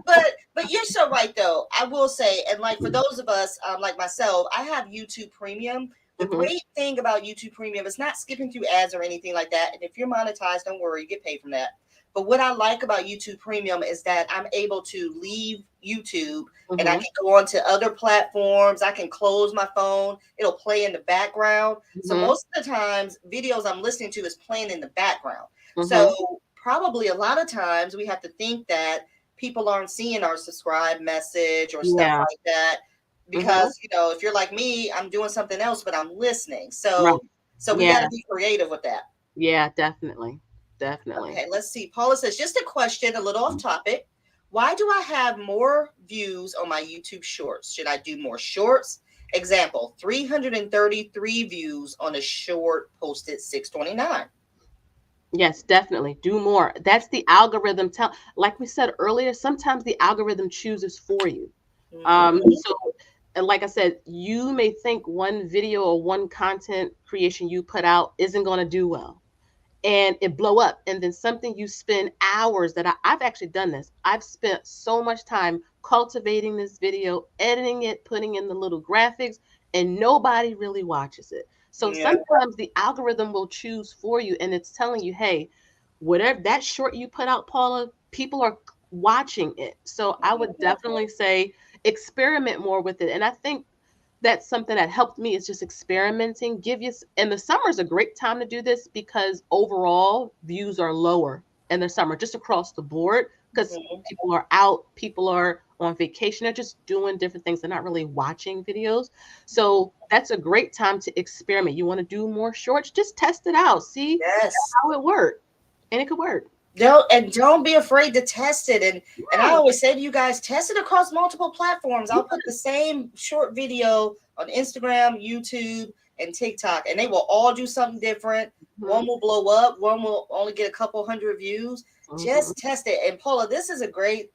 But you're so right, though. I will say, and like for those of us like myself, I have YouTube Premium. The great thing about YouTube Premium is not skipping through ads or anything like that. And if you're monetized, don't worry, you get paid from that. But what I like about YouTube Premium is that I'm able to leave YouTube and I Mm-hmm. can go on to other platforms. I can close my phone. It'll play in the background. So Mm-hmm. most of the times, videos I'm listening to is playing in the background. So Mm-hmm. probably a lot of times we have to think that people aren't seeing our subscribe message or stuff Yeah. like that Mm-hmm. because if you're like me, I'm doing something else, but I'm listening. Right. So we got Yeah. to be creative with that. Yeah, definitely. Definitely. Okay, let's see. Paula says, just a question, a little off topic. Why do I have more views on my YouTube shorts? Should I do more shorts? Example, 333 views on a short posted 629. Yes, definitely. Do more. That's the algorithm like we said earlier, sometimes the algorithm chooses for you. Mhm. So and like I said, you may think one video or one content creation you put out isn't going to do well and it blow up, and then something you spend hours that I've actually done this. I've spent so much time cultivating this video, editing it, putting in the little graphics, and nobody really watches it. So Yeah. sometimes the algorithm will choose for you, and it's telling you, hey, whatever that short you put out, Paula, people are watching it. So I would definitely say experiment more with it. And I think that's something that helped me is just experimenting. And the summer is a great time to do this because overall views are lower in the summer, just across the board, because Mhm. people are out, people are on vacation, they're just doing different things. They're not really watching videos. So that's a great time to experiment. You want to do more shorts, just test it out, see Yes. how it works. And it could work. Don't be afraid to test it. And I Yeah. always say to you guys, test it across multiple platforms. Yeah. I'll put the same short video on Instagram, YouTube, and TikTok, and they will all do something different. Mhm. One will blow up, one will only get a couple hundred views. Mhm. Just test it. And Paula, this is a great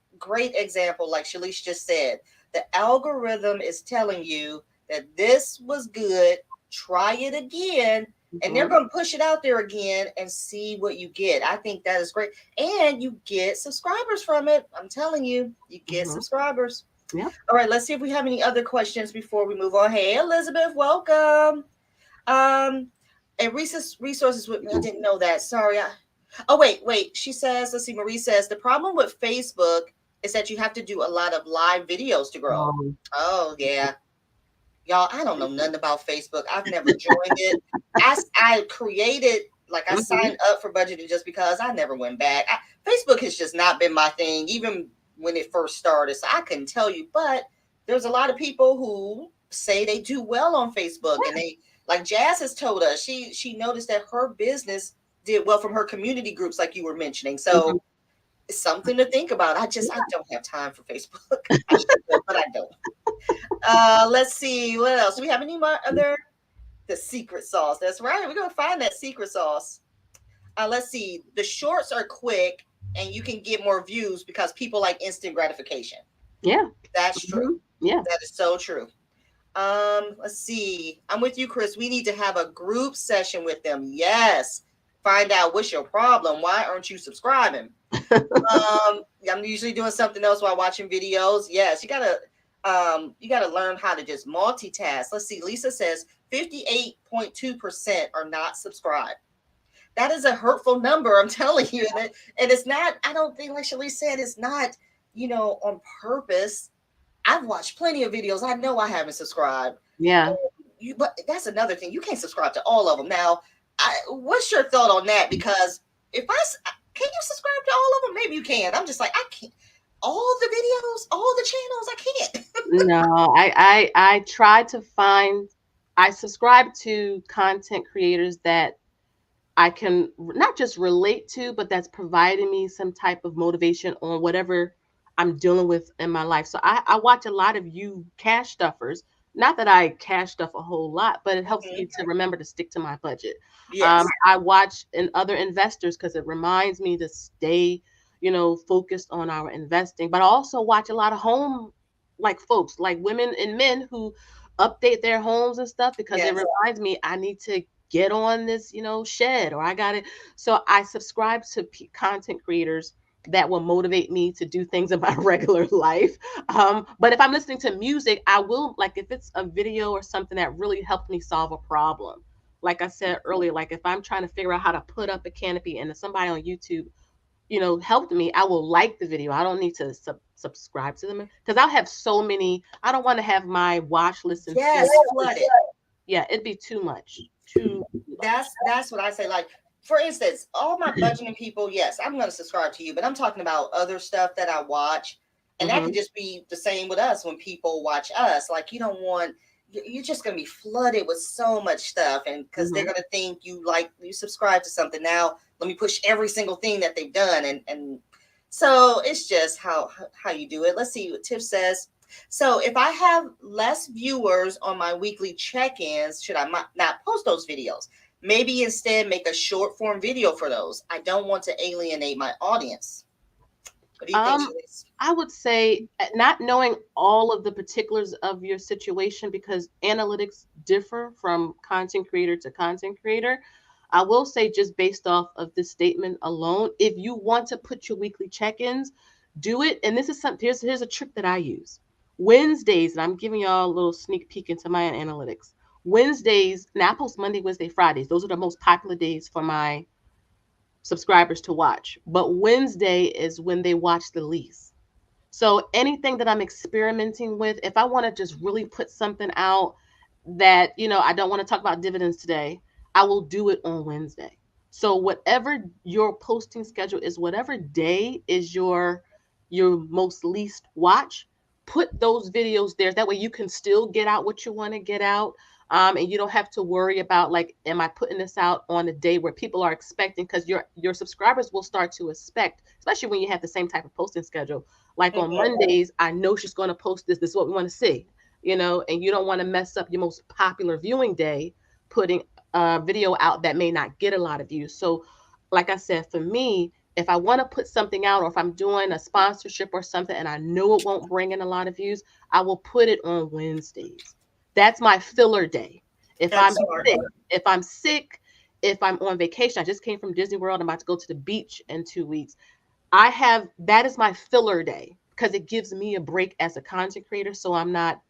example, like Shalice just said. The algorithm is telling you that this was good. Try it again, and they're Mhm. going to push it out there again and see what you get. I think that is great. And you get subscribers from it. I'm telling you, you get Mhm. subscribers. Yeah. All right, let's see if we have any other questions before we move on. Hey, Elizabeth, welcome. Um, and resources with me. I didn't know that. Sorry. Oh, wait. She says, let's see, Marie says, the problem with Facebook is that you have to do a lot of live videos to grow. Um, Oh, yeah. Y'all, I don't know nothing about Facebook. I've never joined it. I created, like I mhm. signed up for budgeting just because I never went back. Facebook has just not been my thing, even when it first started. So I couldn't tell you. But there's a lot of people who say they do well on Facebook, and they like Jazz has told us she noticed that her business did well from her community groups, like you were mentioning. Mhm. So it's something to think about. I don't have time for Facebook. I should, but I don't. Let's see what else. Do we have any more other the secret sauce? That's right. We're gonna find that secret sauce. Let's see. The shorts are quick and you can get more views because people like instant gratification. Yeah. That's true. Mhm. Yeah. That is so true. Let's see. I'm with you, Chris. We need to have a group session with them. Yes. Find out what's your problem. Why aren't you subscribing? I'm usually doing something else while watching videos. Yes, you gotta learn how to just multitask. Let's see. Lisa says 58.2% are not subscribed. That is a hurtful number. I'm telling you, and it's not. I don't think, like Shalice said, it's not. On purpose. I've watched plenty of videos. I know I haven't subscribed. Yeah. But that's another thing. You can't subscribe to all of them. Now, what's your thought on that? Because if can you subscribe to all of them? Maybe you can. I'm just like, I can't. All the videos, all the channels, I can't. No, I try to find. I subscribe to content creators that I can not just relate to, but that's providing me some type of motivation on whatever I'm dealing with in my life. So I watch a lot of you cash stuffers. Not that I cash stuff a whole lot, but it helps me Mhm. to remember to stick to my budget. Yes. I watch in other investors because it reminds me to stay, focused on our investing. But I also watch a lot of home like folks, like women and men who update their homes and stuff because it Yes. reminds me I need to get on this, shed or I got it. So I subscribe to content creators that will motivate me to do things in my regular life. But if I'm listening to music, I will, like, if it's a video or something that really helped me solve a problem. Like I said earlier, like if I'm trying to figure out how to put up a canopy and there's somebody on YouTube helped me, I will like the video. I don't need to subscribe to them because I'll have so many. I don't want to have my watch list and feed. Yes, flooded. Yeah, it'd be too much. Too much. That's what I say. Like, for instance, all my budgeting people, yes, I'm going to subscribe to you, but I'm talking about other stuff that I watch, and that can just be the same with us when people watch us. Like, you don't want, you're just going to be flooded with so much stuff, and because they're going to think you subscribe to something. Now let me push every single thing that they've done, and so it's just how you do it. Let's see what Tiff says. So if I have less viewers on my weekly check-ins, should I not post those videos? Maybe instead make a short form video for those. I don't want to alienate my audience. What do you think, Juliet? I would say not knowing all of the particulars of your situation, because analytics differ from content creator to content creator. I will say, just based off of this statement alone, if you want to put your weekly check-ins, do it. And this is something, here's a trick that I use. Wednesdays, and I'm giving y'all a little sneak peek into my analytics. Wednesdays, now I post Monday, Wednesday, Fridays. Those are the most popular days for my subscribers to watch. But Wednesday is when they watch the least. So anything that I'm experimenting with, if I want to just really put something out that, I don't want to talk about dividends today, I will do it on Wednesday. So whatever your posting schedule is, whatever day is your most least watch, put those videos there. That way you can still get out what you want to get out. And you don't have to worry about, like, am I putting this out on a day where people are expecting? Because your subscribers will start to expect, especially when you have the same type of posting schedule. Like on Mondays, I know she's going to post this. This is what we want to see, and you don't want to mess up your most popular viewing day putting a video out that may not get a lot of views. So, like I said, for me, if I want to put something out, or if I'm doing a sponsorship or something and I know it won't bring in a lot of views, I will put it on Wednesdays. That's my filler day. If I'm sick, if I'm on vacation, I just came from Disney World, I'm about to go to the beach in 2 weeks. That is my filler day, because it gives me a break as a content creator, so I'm not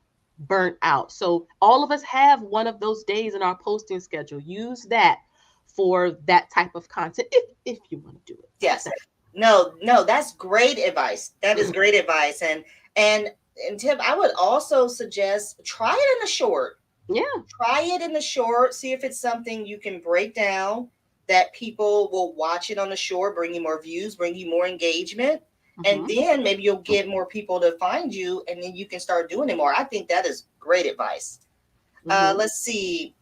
burnt out. So all of us have one of those days in our posting schedule. Use that for that type of content if you want to do it. Yes. No, that's great advice. That is great advice. And Tim, I would also suggest try it in a short. Yeah. Try it in the short. See if it's something you can break down that people will watch it on the short, bring you more views, bring you more engagement. And then maybe you'll get more people to find you, and then you can start doing it more. I think that is great advice. Let's see.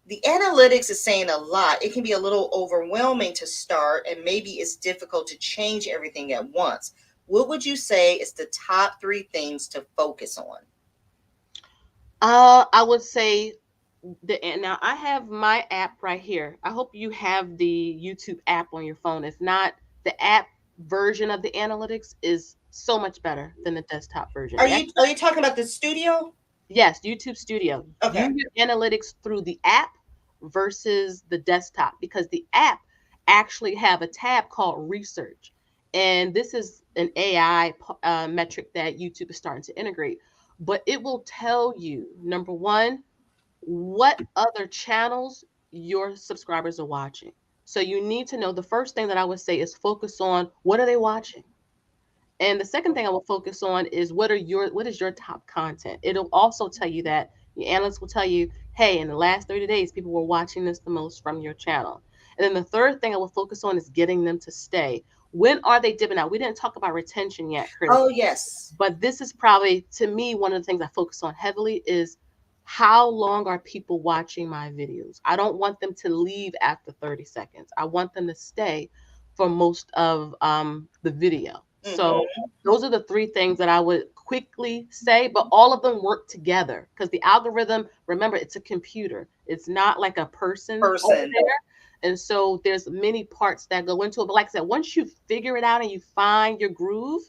The analytics is saying a lot. It can be a little overwhelming to start, and maybe it's difficult to change everything at once. What would you say is the top 3 things to focus on? I would say now I have my app right here. I hope you have the YouTube app on your phone. If not, the app version of the analytics is so much better than the desktop version. Are you talking about the studio? Yes, YouTube Studio. Okay. View your analytics through the app versus the desktop, because the app actually have a tab called research. And this is an AI metric that YouTube is starting to integrate. But it will tell you, number one, what other channels your subscribers are watching. So you need to know, the first thing that I would say is focus on what are they watching. And the second thing I will focus on is what is your top content. It'll also tell you that your analysts will tell you, hey, in the last 30 days, people were watching this the most from your channel. And then the third thing I will focus on is getting them to stay. When are they dipping out? We didn't talk about retention yet, Chris. Oh, yes. But this is probably, to me, one of the things I focus on heavily is how long are people watching my videos? I don't want them to leave after 30 seconds. I want them to stay for most of the video. So those are the 3 things that I would quickly say, but all of them work together, because the algorithm, remember, it's a computer. It's not like a person over there. And so there's many parts that go into it. But like I said, once you figure it out and you find your groove,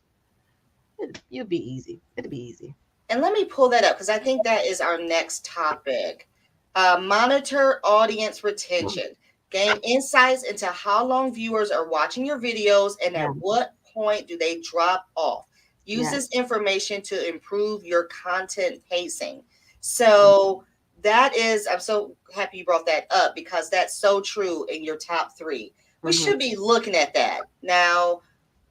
it'll be easy. It'll be easy. And let me pull that up, because I think that is our next topic. Monitor audience retention. Gain insights into how long viewers are watching your videos and at what point do they drop off. Use this information to improve your content pacing. So that is, I'm so happy you brought that up, because that's so true in your top 3. We should be looking at that. Now,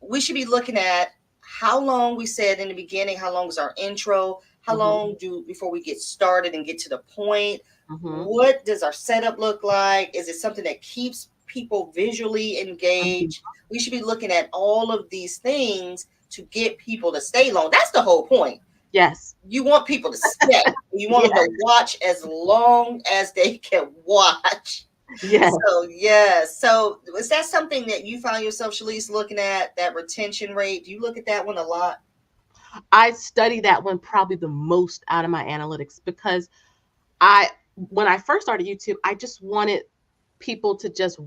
we should be looking at how long we said in the beginning, how long is our intro, how long before we get started and get to the point. What does our setup look like? Is it something that keeps people visually engaged? We should be looking at all of these things to get people to stay long. That's the whole point. Yes. You want people to stay. You want them to watch as long as they can watch. Yes. So, yes. So, is that something that you find yourself, Shalise, looking at, that retention rate? Do you look at that one a lot? I study that one probably the most out of my analytics, because when I first started YouTube, I just wanted people to just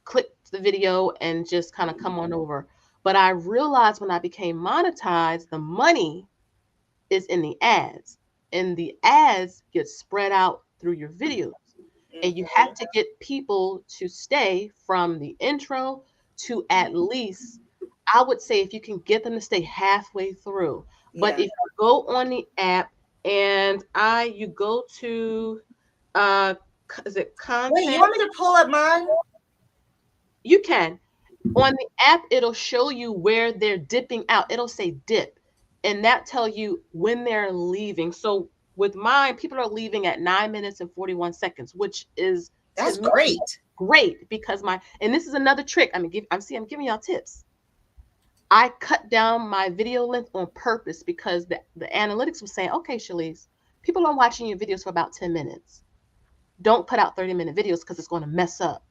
click the video and just kind of come on over. But I realized when I became monetized, the money is in the ads, and the ads get spread out through your videos. And you have to get people to stay from the intro to at least, I would say, if you can get them to stay halfway through. But if you go on the app and you go to, is it content? Wait, you want me to pull up mine? You can. On the app, it'll show you where they're dipping out. It'll say dip, and that tell you when they're leaving. So with mine, people are leaving at 9 minutes and 41 seconds, which is great, because and this is another trick. I'm giving y'all tips. I cut down my video length on purpose because the analytics was saying, okay, Shalise, people are watching your videos for about 10 minutes. Don't put out 30-minute videos because it's going to mess up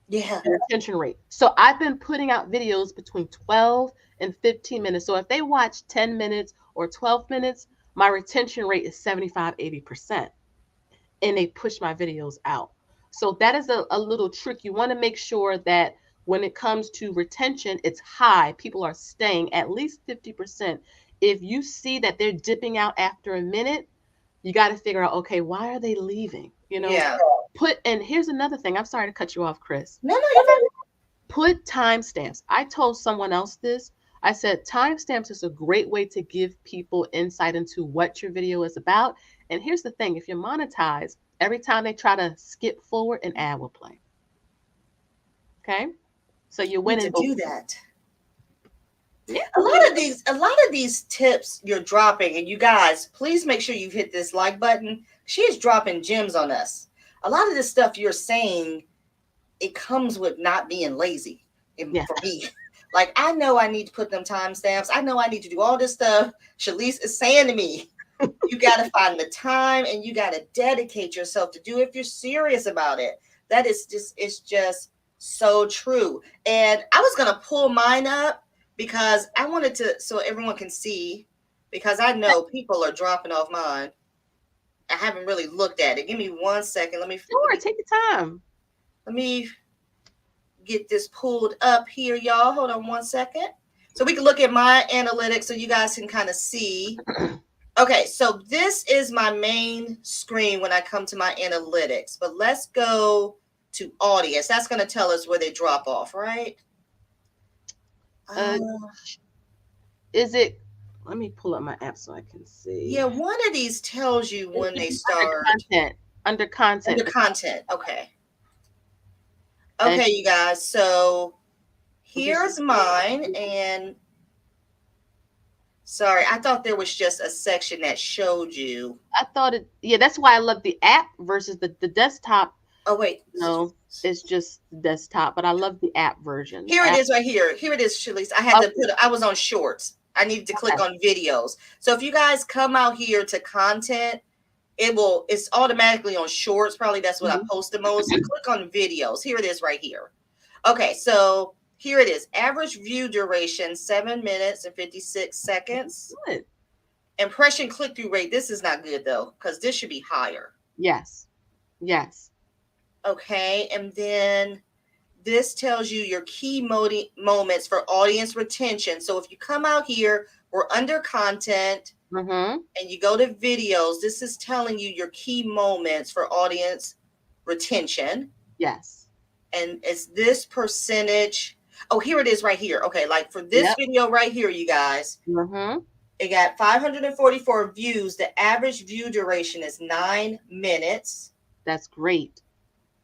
the retention rate. So I've been putting out videos between 12 and 15 minutes. So if they watch 10 minutes or 12 minutes, my retention rate is 75-80%. And they push my videos out. So that is a little trick. You want to make sure that when it comes to retention, it's high. People are staying at least 50%. If you see that they're dipping out after a minute, you got to figure out, okay, why are they leaving? And here's another thing. I'm sorry to cut you off, Chris. No, you're fine. Put timestamps. I told someone else this. I said timestamps is a great way to give people insight into what your video is about. And here's the thing. If you're monetized, every time they try to skip forward, an ad will play. Okay? So you win and do that. Yeah. A lot of these tips you're dropping, and you guys, please make sure you hit this like button. She is dropping gems on us. A lot of this stuff you're saying, it comes with not being lazy. For me, like, I know I need to put them timestamps. I know I need to do all this stuff. Shalise is saying to me, you got to find the time and you got to dedicate yourself to do it if you're serious about it. That is it's just so true. And I was going to pull mine up because I wanted to, so everyone can see, because I know people are dropping off mine. I haven't really looked at it. Give me 1 second. Sure, take your time. Let me get this pulled up here, y'all. Hold on 1 second. So we can look at my analytics so you guys can kind of see. Okay, so this is my main screen when I come to my analytics. But let's go to audience. That's going to tell us where they drop off, right? Is it? Let me pull up my app so I can see. Yeah, one of these tells you when they start. Under content. Okay. Okay, you guys. So here's mine. And sorry, I thought there was just a section that showed you. I thought it. Yeah, that's why I love the app versus the desktop. Oh, wait. No, it's just desktop, but I love the app version. Here it is right here. Here it is, Shalise. I was on shorts. I needed to click on videos. So if you guys come out here to content, it's automatically on shorts. Probably that's what I post the most. So click on videos. Here it is right here. Okay, so here it is. Average view duration, 7 minutes and 56 seconds. Good. Impression click-through rate. This is not good though, because this should be higher. Yes. Okay, and then this tells you your key moments for audience retention. So if you come out here, we're under content, and you go to videos, this is telling you your key moments for audience retention. Yes. And it's this percentage. Oh, here it is right here. Okay, like for this video right here, you guys, it got 544 views. The average view duration is 9 minutes. That's great.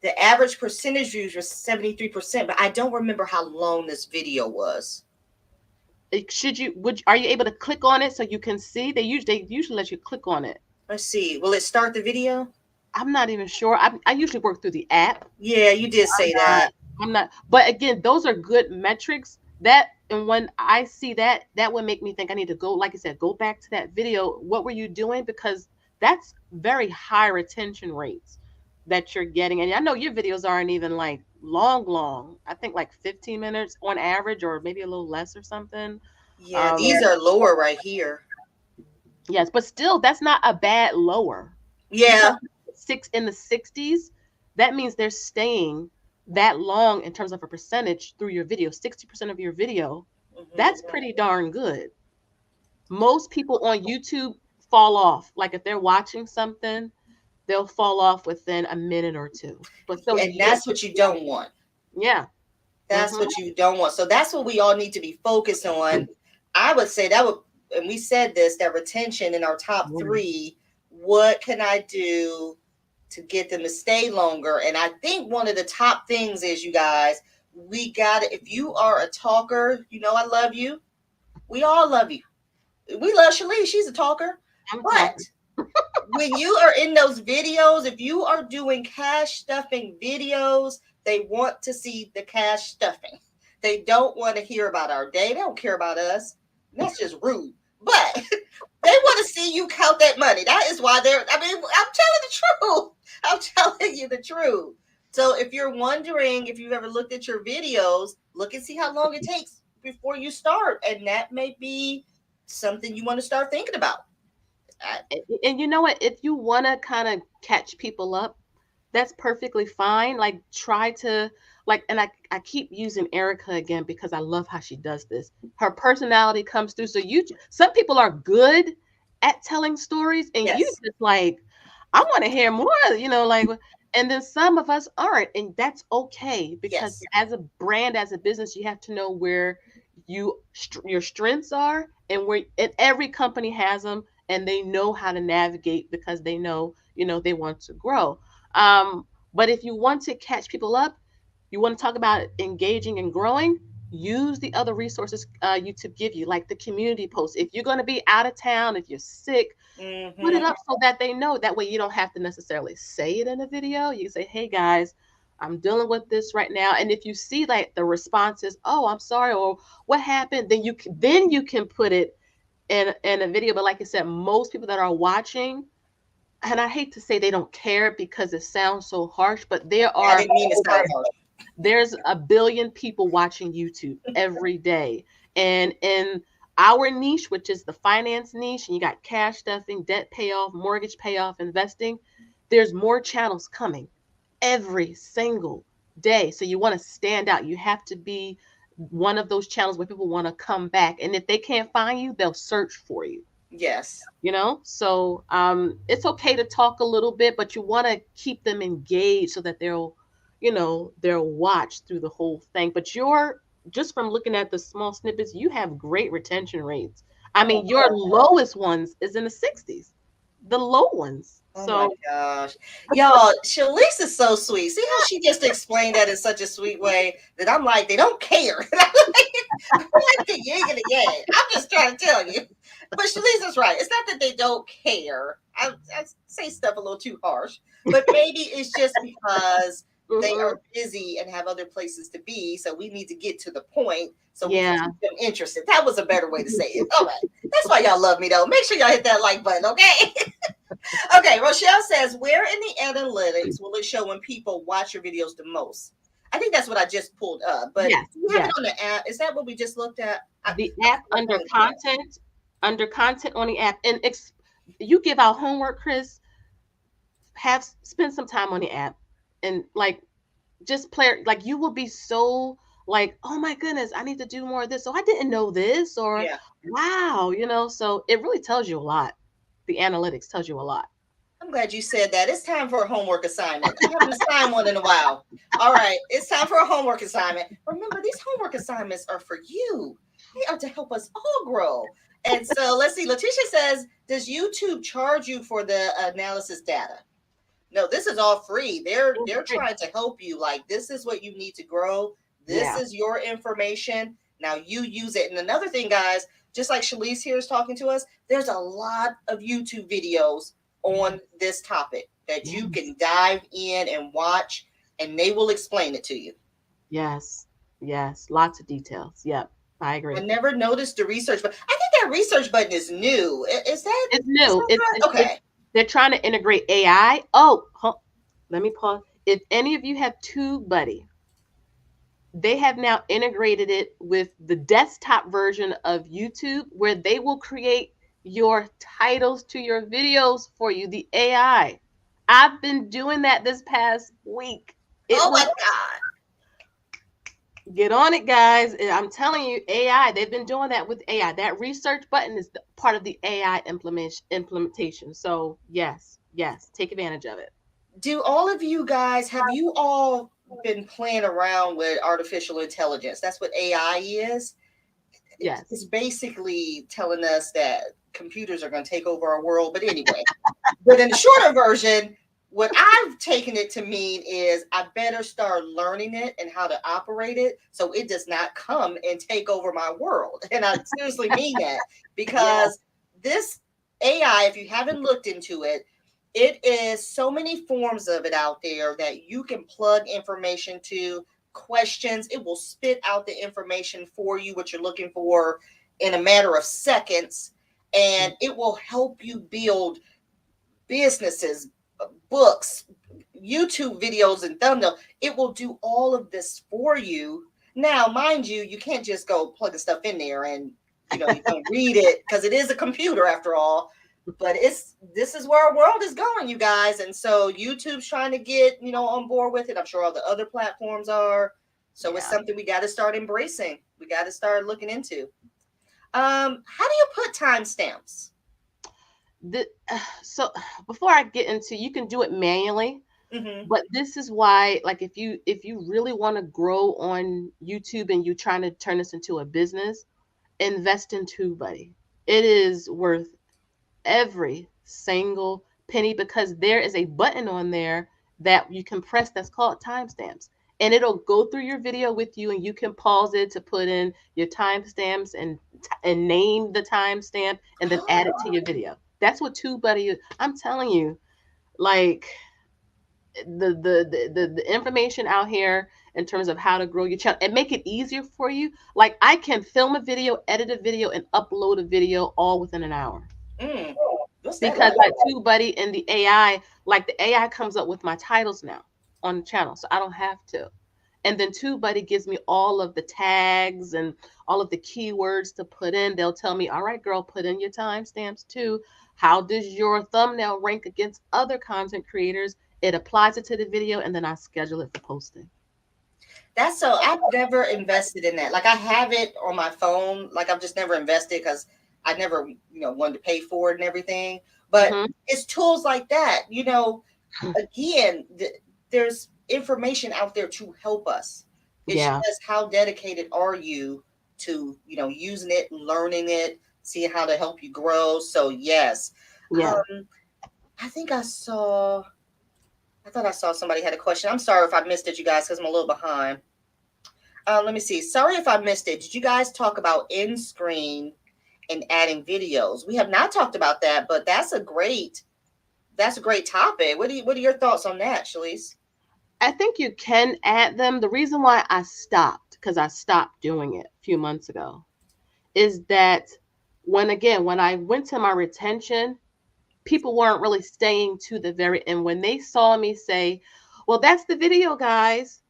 The average percentage views was 73%, but I don't remember how long this video was. Are you able to click on it so you can see? They usually let you click on it. Let's see. Will it start the video? I'm not even sure. I usually work through the app. Yeah, you did say that. I'm not, but again, those are good metrics. And when I see that, that would make me think I need to go, like I said, go back to that video. What were you doing? Because that's very high retention rates that you're getting. And I know your videos aren't even like long. I think like 15 minutes on average, or maybe a little less or something. Yeah, these are lower right here. Yes, but still, that's not a bad lower. Yeah. In the 60s, that means they're staying that long in terms of a percentage through your video. 60% of your video, that's pretty darn good. Most people on YouTube fall off. Like if they're watching something, they'll fall off within a minute or two. But so and that's what you don't want. Yeah. That's what you don't want. So that's what we all need to be focused on. I would say that would, and we said this, that retention in our top 3, what can I do to get them to stay longer? And I think one of the top things is, you guys, we got to, if you are a talker, you know I love you. We all love you. We love Shalice. She's a talker. But when you are in those videos, if you are doing cash stuffing videos, they want to see the cash stuffing. They don't want to hear about our day. They don't care about us. That's just rude. But they want to see you count that money. That is why I'm telling the truth. I'm telling you the truth. So if you're wondering if you've ever looked at your videos, look and see how long it takes before you start. And that may be something you want to start thinking about. And you know what? If you want to kind of catch people up, that's perfectly fine. Like try to and I keep using Erica again because I love how she does this. Her personality comes through. So some people are good at telling stories, and you just like, I want to hear more, and then some of us aren't, and that's okay, because as a brand, as a business, you have to know where your strengths are, and every company has them, and they know how to navigate because they know, they want to grow. But if you want to catch people up, you want to talk about engaging and growing, use the other resources YouTube give you, like the community posts. If you're going to be out of town, if you're sick, put it up so that they know. That way you don't have to necessarily say it in a video. You say, hey guys, I'm dealing with this right now. And if you see like the responses, oh, I'm sorry, or what happened, then you can put it in a video. But like I said, most people that are watching, and I hate to say they don't care because it sounds so harsh, but there's 1 billion people watching YouTube every day. And in our niche, which is the finance niche, and you got cash stuffing, debt payoff, mortgage payoff, investing, there's more channels coming every single day. So you want to stand out. You have to be one of those channels where people want to come back. And if they can't find you, they'll search for you. Yes. So it's okay to talk a little bit, but you want to keep them engaged so that they'll watch through the whole thing. But just from looking at the small snippets, you have great retention rates. I mean, your lowest ones is in the 60s, the low ones. Oh my gosh. Y'all, Shalice is so sweet. See how she just explained that in such a sweet way that I'm like, they don't care. I'm like the yin and the yang. I'm just trying to tell you. But Shalice is right. It's not that they don't care. I say stuff a little too harsh, but maybe it's just because they are busy and have other places to be. So we need to get to the point so we can keep them interested. That was a better way to say it. All right. That's why y'all love me, though. Make sure y'all hit that like button, okay? Okay, Rochelle says, where in the analytics will it show when people watch your videos the most? I think that's what I just pulled up. But do you have it on the app? Is that what we just looked at? The app under content on the app. And you give out homework, Chris. Spend some time on the app and just play. Like you will be so like, oh my goodness, I need to do more of this. So I didn't know this, or wow, so it really tells you a lot. The analytics tells you a lot. I'm glad you said that. It's time for a homework assignment. I haven't assigned one in a while. All right, it's time for a homework assignment. Remember, these homework assignments are for you. They are to help us all grow. And so let's see. Letitia says, does YouTube charge you for the analysis data? No, this is all free. They're It's free. trying to help you. Like, this is what you need to grow. This Yeah. is your information. Now you use it. And another thing, guys, just like Shalise here is talking to us, there's a lot of YouTube videos on this topic that you Yes. can dive in and watch, and they will explain it to you. Yes. Yes. Lots of details. Yep. I I agree. never noticed the research, but I think that research button is new. It's Is new. that right? Okay. They're trying to integrate AI. Oh, let me pause. If any of you have TubeBuddy, they have now integrated it with the desktop version of YouTube, where they will create your titles to your videos for you, the AI. I've been doing that this past week. It Oh my was God. Get on it, guys. I'm telling you, AI, they've been doing that with AI. That research button is part of the AI implementation. So, yes, take advantage of it. Do all of you guys, have you all been playing around with artificial intelligence? That's what AI is. It's Yes. basically telling us that computers are going to take over our world. But anyway, but in the shorter version, what I've taken it to mean is I better start learning it and how to operate it so it does not come and take over my world. And I seriously mean that, Yes. because this AI, if you haven't looked into it, it is so many forms of it out there that you can plug information to, questions. It will spit out the information for you, what you're looking for, in a matter of seconds. And it will help you build businesses, books, YouTube videos, and thumbnail. It will do all of this for you. Now, mind you, you can't just go plug the stuff in there and you don't read it, because it is a computer after all. But this is where our world is going, you guys. And so YouTube's trying to get on board with it. I'm sure all the other platforms are. So it's Yeah. something we got to start embracing. We got to start looking into. How do you put timestamps? The, so before I get into, you can do it manually, Mm-hmm. but this is why, like, if you really want to grow on YouTube and you're trying to turn this into a business, invest in TubeBuddy. It is worth every single penny, because there is a button on there that you can press that's called timestamps. And it'll go through your video with you, and you can pause it to put in your timestamps and name the timestamp and then add it to your video. That's what TubeBuddy is. I'm telling you, like, the information out here in terms of how to grow your channel and make it easier for you. Like, I can film a video, edit a video, and upload a video all within an hour, Mm. What's that because like? like TubeBuddy and the AI, like the AI comes up with my titles now on the channel, so I don't have to. And then TubeBuddy gives me all of the tags and all of the keywords to put in. They'll tell me, all right, girl, put in your timestamps too. How does your thumbnail rank against other content creators? It applies it to the video, and then I schedule it for posting. That's so I've never invested in that. Like, I have it on my phone. Like, I've just never invested because I never, wanted to pay for it and everything. But Hmm. it's tools like that. Again, there's information out there to help us. It's Yeah, just, how dedicated are you to, using it, learning it, seeing how to help you grow. So yes. yeah. Um, I think I thought I saw somebody had a question. I'm sorry if I missed it, you guys, because I'm a little behind. Let me see. Sorry if I missed it. Did you guys talk about end screen and adding videos? We have not talked about that, but that's a great topic. What are your thoughts on that, Shalise? I think you can add them. The reason why I stopped, because I stopped doing it a few months ago, is that when I went to my retention, people weren't really staying to the very end. When they saw me say, well, that's the video, guys,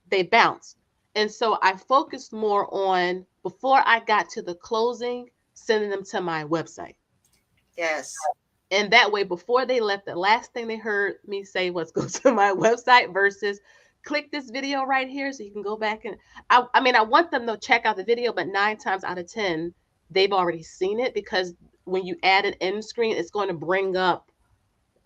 they bounced. And so I focused more on, before I got to the closing, sending them to my website. Yes. And that way, before they left, the last thing they heard me say was, go to my website, versus click this video right here so you can go back. And I mean, I want them to check out the video, but 9 times out of 10, they've already seen it, because when you add an end screen, it's going to bring up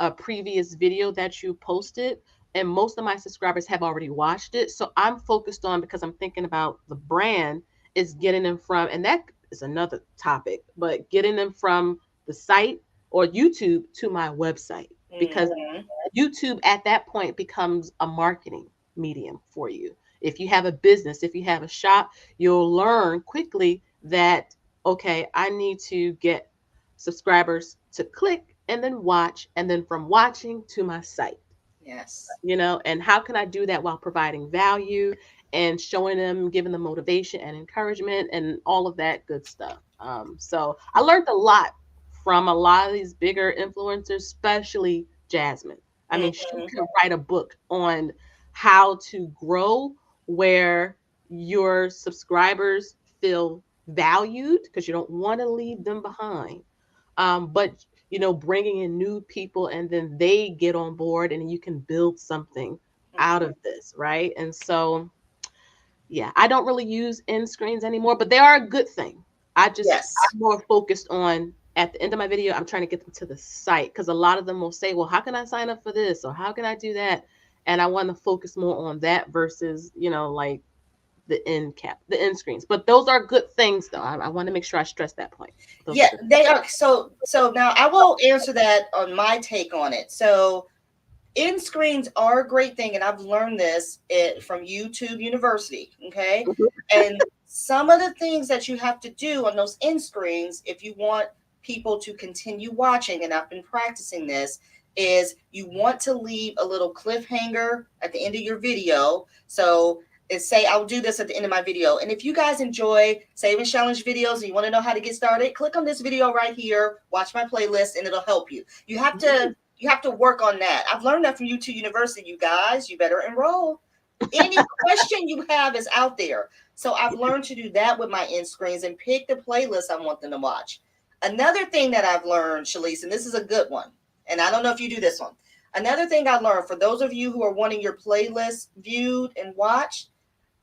a previous video that you posted. And most of my subscribers have already watched it. So I'm focused on, because I'm thinking about the brand, is getting them from, and that is another topic, but getting them from the site or YouTube to my website, because Mm-hmm. YouTube at that point becomes a marketing medium for you. If you have a business, if you have a shop, you'll learn quickly that, okay, I need to get subscribers to click and then watch, and then from watching to my site, Yes. and how can I do that while providing value and showing them, giving them motivation and encouragement and all of that good stuff. So I learned a lot from a lot of these bigger influencers, especially Jasmine. I mean, she Mhm. could write a book on how to grow where your subscribers feel valued, because you don't want to leave them behind. But bringing in new people and then they get on board and you can build something out Mhm. of this, right? And so, yeah, I don't really use end screens anymore, but they are a good thing. Yes. I'm more focused on, at the end of my video, I'm trying to get them to the site, because a lot of them will say, well, how can I sign up for this, or how can I do that? And I want to focus more on that versus, like the end screens. But those are good things, though. I want to make sure I stress that point. Those are Yeah, good. they are. So now I will answer that on my take on it. So end screens are a great thing, and I've learned this from YouTube University. Okay, and some of the things that you have to do on those end screens, if you want people to continue watching, and I've been practicing this, is you want to leave a little cliffhanger at the end of your video. So say I'll do this at the end of my video. And if you guys enjoy saving challenge videos and you want to know how to get started, click on this video right here, watch my playlist, and it'll help you. You have to work on that. I've learned that from YouTube University, you guys. You better enroll. Any question you have is out there. So I've learned to do that with my end screens and pick the playlist I want them to watch. Another thing that I've learned, Shalise, and this is a good one, and I don't know if you do this one. Another thing I learned, for those of you who are wanting your playlist viewed and watched,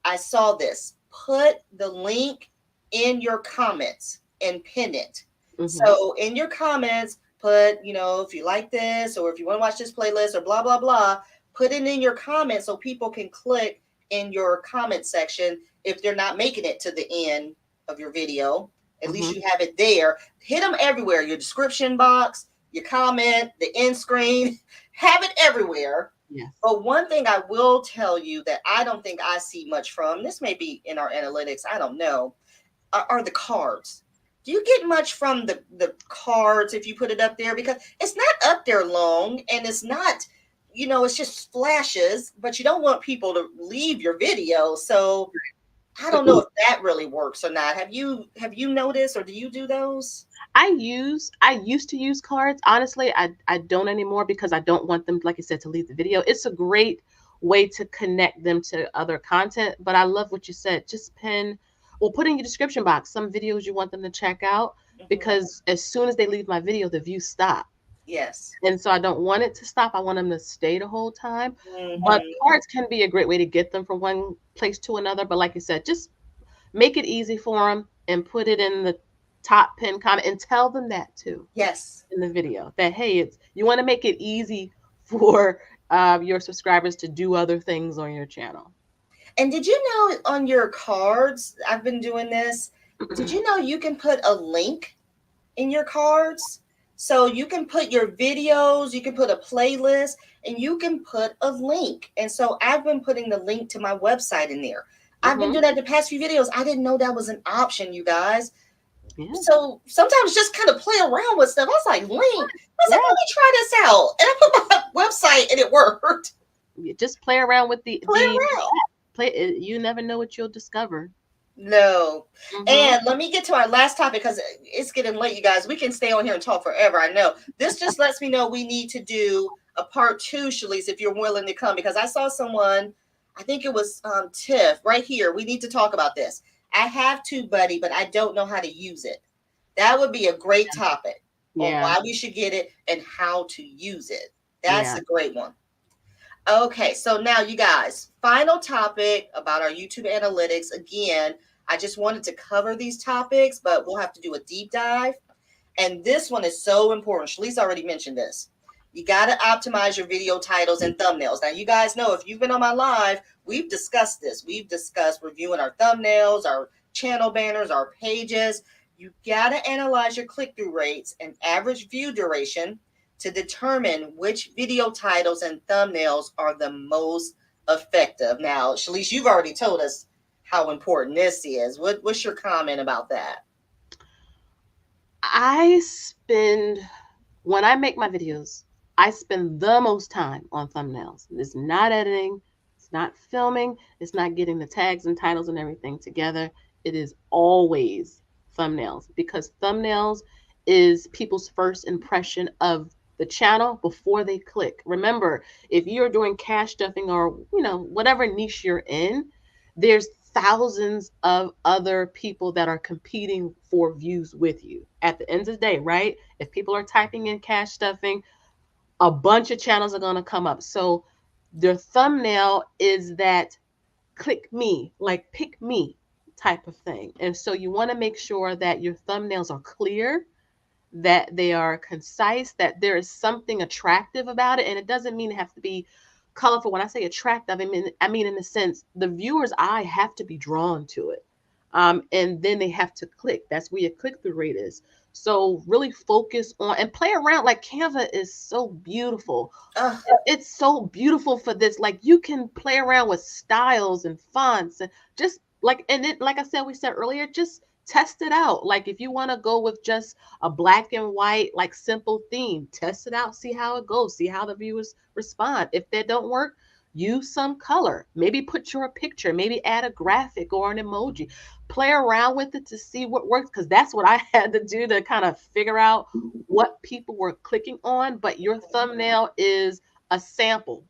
I saw this. Put the link in your comments and pin it. Mm-hmm. So in your comments, put, if you like this, or if you want to watch this playlist, or blah, blah, blah, put it in your comments so people can click in your comment section if they're not making it to the end of your video. At least you have it there. Hit them everywhere. Your description box, your comment, the end screen, have it everywhere. Yes. But one thing I will tell you that I don't think I see much from, this may be in our analytics, I don't know, are the cards. Do you get much from the cards if you put it up there? Because it's not up there long, and it's not, it's just flashes, but you don't want people to leave your video. So I don't know if that really works or not. Have you noticed, or do you do those? I used to use cards. Honestly, I don't anymore, because I don't want them, like I said, to leave the video. It's a great way to connect them to other content. But I love what you said. Just put in your description box some videos you want them to check out, because as soon as they leave my video, the views stop. Yes. And so I don't want it to stop. I want them to stay the whole time. But Mm-hmm. cards can be a great way to get them from one place to another. But like you said, just make it easy for them and put it in the top pin comment, and tell them that too Yes. in the video, that hey, you want to make it easy for your subscribers to do other things on your channel. And did you know on your cards, I've been doing this, did you know you can put a link in your cards? So you can put your videos, you can put a playlist, and you can put a link. And so I've been putting the link to my website in there. I've been doing that the past few videos. I didn't know that was an option, you guys. Yeah. So sometimes just kind of play around with stuff. I was like, link. I was like, let me try this out. And I put my website and it worked. You just play around with the Play around. You never know what you'll discover. No. And let me get to our last topic, because it's getting late, you guys. We can stay on here and talk forever. I know. This just lets me know we need to do a part 2, Shalise, if you're willing to come, because I saw someone, I think it was Tiff, right here. We need to talk about this. I have TubeBuddy, but I don't know how to use it. That would be a great topic on why we should get it and how to use it. That's a great one. Okay, so now you guys, final topic about our YouTube analytics. Again, I just wanted to cover these topics, but we'll have to do a deep dive. And this one is so important. Shalise already mentioned this. You got to optimize your video titles and thumbnails. Now, you guys know, if you've been on my live, we've discussed this. We've discussed reviewing our thumbnails, our channel banners, our pages. You got to analyze your click-through rates and average view duration to determine which video titles and thumbnails are the most effective. Now, Shalice, you've already told us how important this is. What's your comment about that? When I make my videos, I spend the most time on thumbnails. It's not editing, it's not filming, it's not getting the tags and titles and everything together. It is always thumbnails, because thumbnails is people's first impression of the channel before they click. Remember, if you're doing cash stuffing or, whatever niche you're in, there's thousands of other people that are competing for views with you. At the end of the day, right? If people are typing in cash stuffing, a bunch of channels are going to come up. So their thumbnail is that click me, like pick me type of thing. And so you want to make sure that your thumbnails are clear, that they are concise, that there is something attractive about it. And it doesn't mean it have to be colorful. When I say attractive, I mean in the sense the viewer's eye have to be drawn to it. And then they have to click. That's where your click-through rate is. So really focus on and play around. Like Canva is so beautiful. It's so beautiful for this. Like you can play around with styles and fonts and just like, and it, like we said earlier, just test it out. Like if you want to go with just a black and white, like simple theme, test it out, see how it goes, see how the viewers respond. If that don't work, use some color, maybe put your picture, maybe add a graphic or an emoji, play around with it to see what works. Because that's what I had to do to kind of figure out what people were clicking on. But your thumbnail is a sample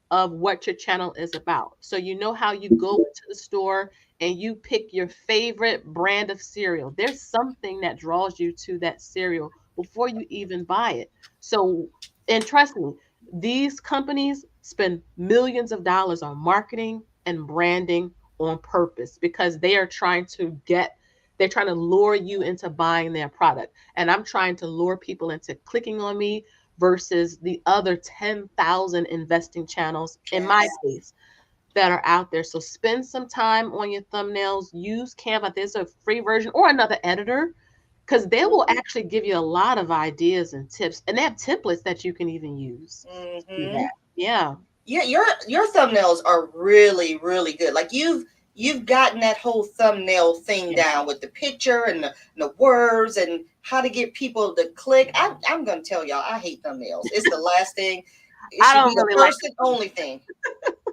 of what your channel is about. So you know how you go to the store and you pick your favorite brand of cereal. There's something that draws you to that cereal before you even buy it. So, and trust me, these companies spend millions of dollars on marketing and branding on purpose, because they're trying to lure you into buying their product. And I'm trying to lure people into clicking on me versus the other 10,000 investing channels, in my case, that are out there. So spend some time on your thumbnails. Use Canva. There's a free version or another editor, because they will actually give you a lot of ideas and tips. And they have templates that you can even use. Mm-hmm. Yeah. Yeah, your thumbnails are really, really good. Like you've gotten that whole thumbnail thing down with the picture and the words and how to get people to click. I'm gonna tell y'all, I hate thumbnails. It's the last thing. It should be the first and only thing.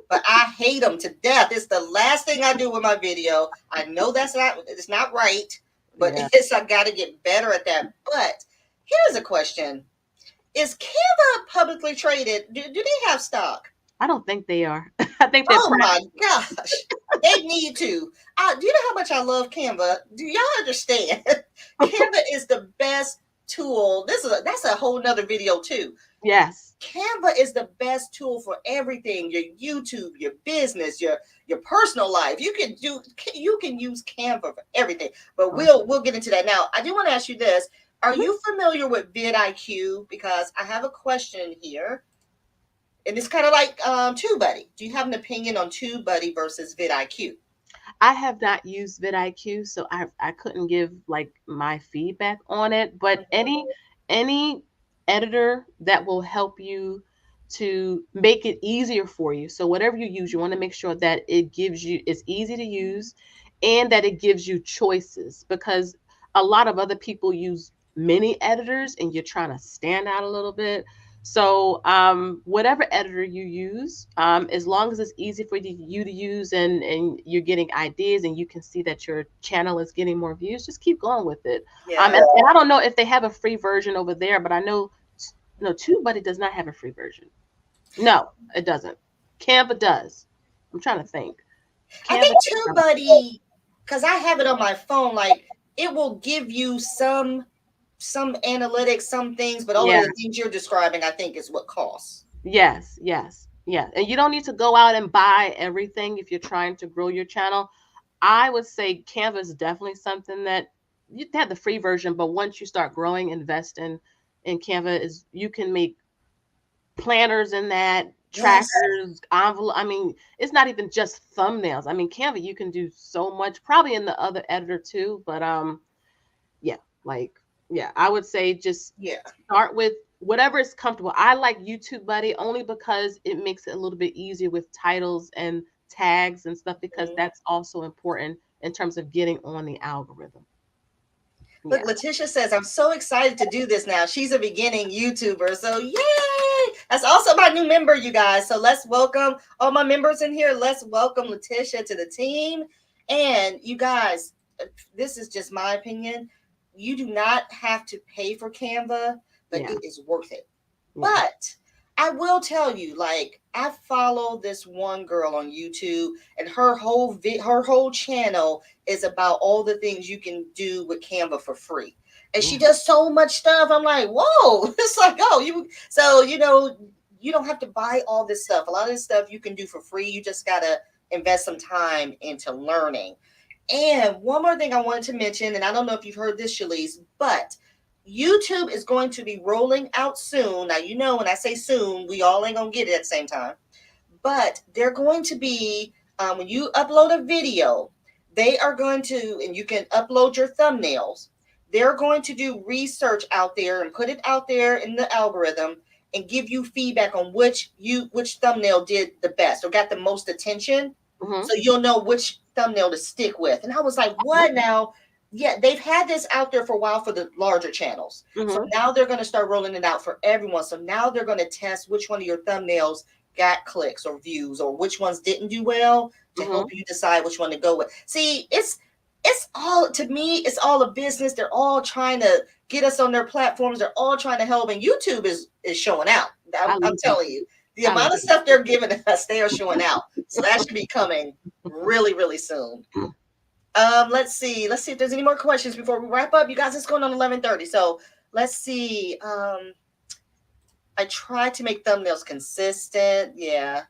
But I hate them to death. It's the last thing I do with my video. I know it's not right, but I got to get better at that. But here's a question: is Canva publicly traded? Do they have stock? I don't think they are. I think they're my gosh, they need to. Do you know how much I love Canva? Do y'all understand? Canva is the best tool. That's a whole nother video too. Yes. Canva is the best tool for everything. Your YouTube, your business, your personal life. You can use Canva for everything. But we'll get into that. Now, I do want to ask you this. Are you familiar with vidIQ? Because I have a question here. And it's kind of like TubeBuddy. Do you have an opinion on TubeBuddy versus vidIQ? I have not used vidIQ, so I couldn't give like my feedback on it. But any editor that will help you to make it easier for you. So whatever you use, you want to make sure that it's easy to use and that it gives you choices, because a lot of other people use many editors and you're trying to stand out a little bit. So whatever editor you use, as long as it's easy for you to use and you're getting ideas and you can see that your channel is getting more views, just keep going with it. Yeah. And I don't know if they have a free version over there, but I know TubeBuddy does not have a free version. No, it doesn't. Canva does. I'm trying to think. I think TubeBuddy, because I have it on my phone, like it will give you some analytics, some things, but all of the things you're describing, I think, is what costs. Yes. And you don't need to go out and buy everything if you're trying to grow your channel. I would say Canva is definitely something that you have the free version, but once you start growing, invest in Canva. You can make planners in that, trackers, envelope. I mean, it's not even just thumbnails. I mean, Canva, you can do so much, probably in the other editor too. But I would say just start with whatever is comfortable. I like YouTube Buddy only because it makes it a little bit easier with titles and tags and stuff, because Mhm. that's also important in terms of getting on the algorithm. Look, Yeah. Letitia says, I'm so excited to do this now. She's a beginning YouTuber. So, yay! That's also my new member, you guys. So, let's welcome all my members in here. Let's welcome Letitia to the team. And you guys, this is just my opinion. You do not have to pay for Canva, but Yeah. it is worth it. Yeah. But I will tell you, like, I follow this one girl on YouTube, and her whole channel is about all the things you can do with Canva for free. And she does so much stuff. I'm like, whoa! It's like, oh, you don't have to buy all this stuff. A lot of this stuff you can do for free. You just gotta invest some time into learning. And one more thing I wanted to mention, and I don't know if you've heard this, Shalise, but YouTube is going to be rolling out soon. Now, when I say soon, we all ain't going to get it at the same time. But they're going to be, when you upload a video, they are going to, and you can upload your thumbnails. They're going to do research out there and put it out there in the algorithm and give you feedback on which thumbnail did the best or got the most attention. Mm-hmm. So you'll know which thumbnail to stick with. And I was like, what now? Yeah, they've had this out there for a while for the larger channels. Mm-hmm. So now they're going to start rolling it out for everyone. So now they're going to test which one of your thumbnails got clicks or views, or which ones didn't do well, to Mm-hmm. help you decide which one to go with. See, it's all, to me, it's all a business. They're all trying to get us on their platforms. They're all trying to help, and YouTube is showing out. I'm telling you, the amount of stuff they're giving us, they are showing out. So that should be coming really, really soon. Let's see if there's any more questions before we wrap up. You guys, it's going on 11:30. So let's see. I try to make thumbnails consistent. Yeah.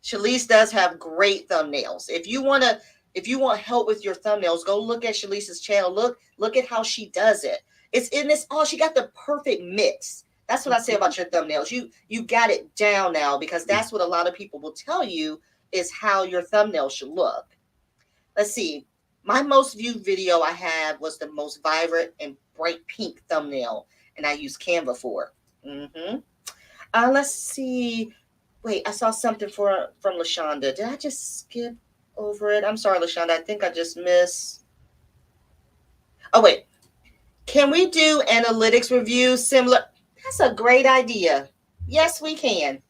Shalise does have great thumbnails. If you want help with your thumbnails, go look at Shalise's channel. Look at how she does it. She got the perfect mix. That's what I say about your thumbnails. You got it down now, because that's what a lot of people will tell you is how your thumbnail should look. Let's see. My most viewed video I had was the most vibrant and bright pink thumbnail, and I used Canva for it. Mm-hmm. Let's see. Wait, I saw something from LaShonda. Did I just skip over it? I'm sorry, LaShonda. I think I just missed. Oh, wait. Can we do analytics reviews similar? That's a great idea. Yes, we can.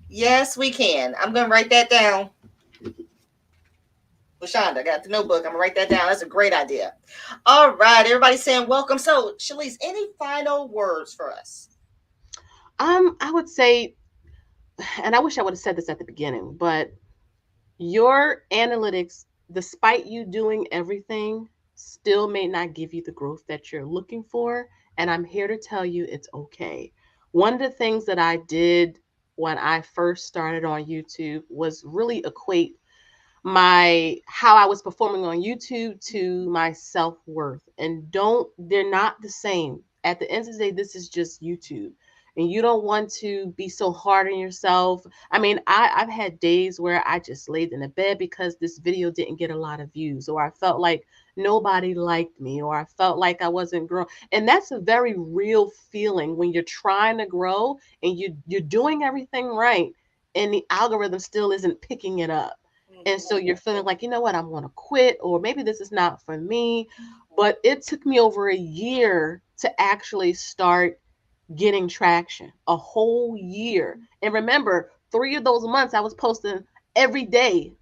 Yes, we can. I'm going to write that down. LaShonda, I got the notebook. I'm going to write that down. That's a great idea. All right. Everybody's saying welcome. So, Shalise, any final words for us? I would say, and I wish I would have said this at the beginning, but your analytics, despite you doing everything, still may not give you the growth that you're looking for. And I'm here to tell you it's okay. One of the things that I did when I first started on YouTube was really equate how I was performing on YouTube to my self-worth. And they're not the same. At the end of the day, this is just YouTube. And you don't want to be so hard on yourself. I mean, I've had days where I just laid in the bed because this video didn't get a lot of views, or I felt like nobody liked me, or I felt like I wasn't growing. And that's a very real feeling when you're trying to grow and you're doing everything right, and the algorithm still isn't picking it up. And so you're feeling like, you know what, I'm going to quit, or maybe this is not for me. But it took me over a year to actually start getting traction, a whole year. And remember, 3 of those months I was posting every day,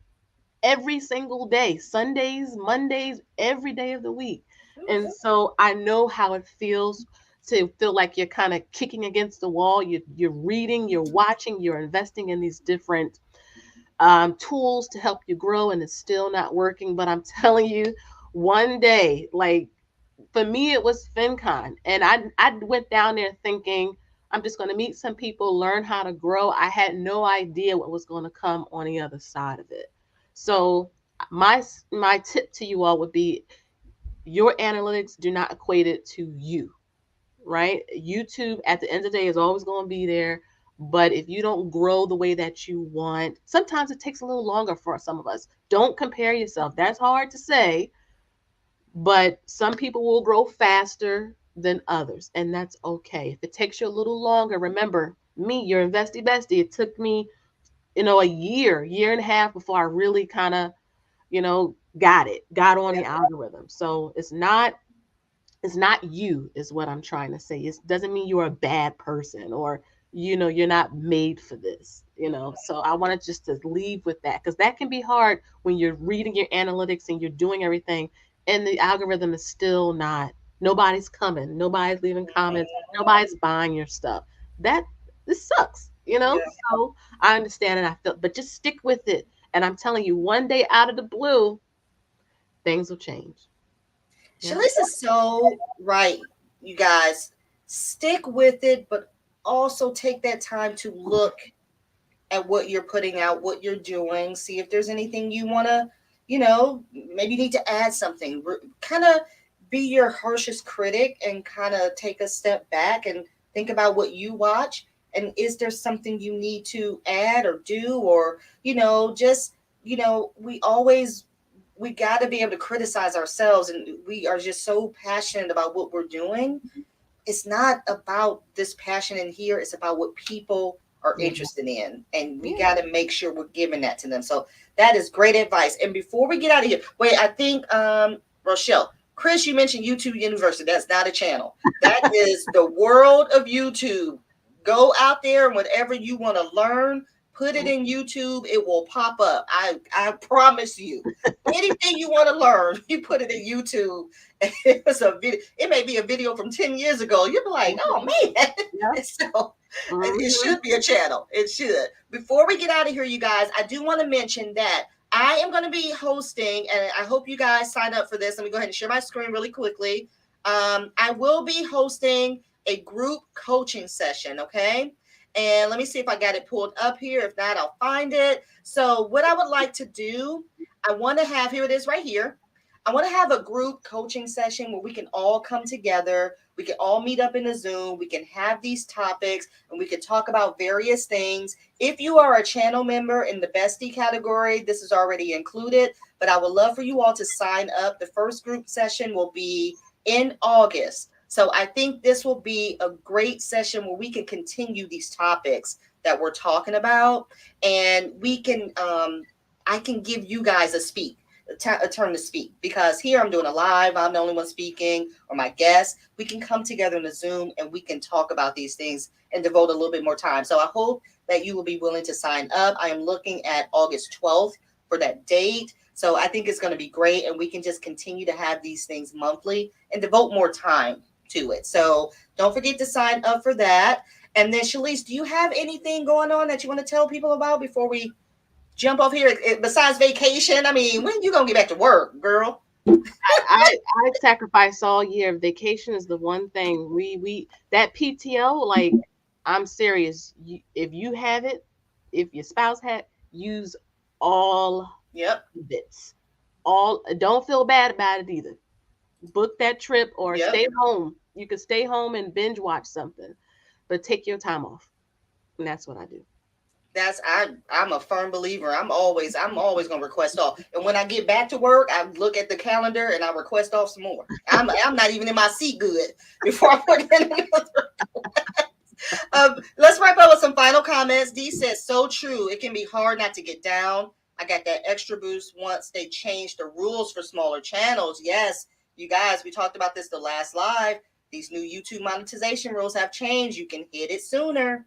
every single day, Sundays, Mondays, every day of the week. And so I know how it feels to feel like you're kind of kicking against the wall. You're reading, you're watching, you're investing in these different tools to help you grow, and it's still not working. But I'm telling you, one day, like for me, it was FinCon, and I went down there thinking I'm just going to meet some people, learn how to grow. I had no idea what was going to come on the other side of it. So my tip to you all would be, your analytics, do not equate it to you, right? YouTube at the end of the day is always going to be there. But if you don't grow the way that you want, sometimes it takes a little longer for some of us. Don't compare yourself. That's hard to say, but some people will grow faster than others, and that's okay. If it takes you a little longer, remember me, your investy bestie. It took me, a year and a half before I really kind of, got on the algorithm. So it's not you, is what I'm trying to say. It doesn't mean you're a bad person, or you're not made for this. So I wanted just to leave with that, because that can be hard when you're reading your analytics and you're doing everything, and the algorithm is still not, nobody's coming, nobody's leaving comments, nobody's buying your stuff. That This sucks. Yeah. So I understand, and I feel, but just stick with it. And I'm telling you, one day out of the blue, things will change. Yeah. Shalice is so right, you guys. Stick with it, but also take that time to look at what you're putting out, what you're doing, see if there's anything you want to, maybe you need to add something. Kind of be your harshest critic and kind of take a step back and think about what you watch. And is there something you need to add or do, or, just, we got to be able to criticize ourselves. And we are just so passionate about what we're doing. It's not about this passion in here. It's about what people are Yeah. interested in. And we Yeah. got to make sure we're giving that to them. So that is great advice. And before we get out of here, wait, I think, Rochelle, Chris, you mentioned YouTube University. That's not a channel. That is the world of YouTube. Go out there and whatever you want to learn, put it in YouTube. It will pop up. I promise you. Anything you want to learn, you put it in YouTube. It was a video. It may be a video from 10 years ago. You'll be like, oh man. Yeah. So it Mhm. should be a channel. It should. Before we get out of here, you guys, I do want to mention that I am going to be hosting, and I hope you guys sign up for this. Let me go ahead and share my screen really quickly. I will be hosting a group coaching session, okay? And let me see if I got it pulled up here. If not, I'll find it. So what I would like to do, I want to have, here it is right here. I want to have a group coaching session where we can all come together. We can all meet up in a Zoom. We can have these topics and we can talk about various things. If you are a channel member in the bestie category, this is already included, but I would love for you all to sign up. The first group session will be in August. So I think this will be a great session where we can continue these topics that we're talking about, and we can, I can give you guys a turn to speak, because here I'm doing a live. I'm the only one speaking, or my guest. We can come together in a Zoom and we can talk about these things and devote a little bit more time. So I hope that you will be willing to sign up. I am looking at August 12th for that date. So I think it's going to be great, and we can just continue to have these things monthly and devote more time to it. So don't forget to sign up for that. And then, Shalice, do you have anything going on that you want to tell people about before we jump off here? Besides vacation, I mean, when you gonna get back to work, girl? I sacrifice all year. Vacation is the one thing we that PTO, like, I'm serious. If you have it, if your spouse had, use all Yep. of it. All, don't feel bad about it either. Book that trip or Yep. stay home. You could stay home and binge watch something, but take your time off. And that's what I do. I'm a firm believer. I'm always gonna request off. And when I get back to work, I look at the calendar and I request off some more. I'm not even in my seat good before I put in another. Let's wrap up with some final comments. Dee says, so true. It can be hard not to get down. I got that extra boost once they changed the rules for smaller channels. Yes, you guys, we talked about this the last live. These new YouTube monetization rules have changed. You can hit it sooner.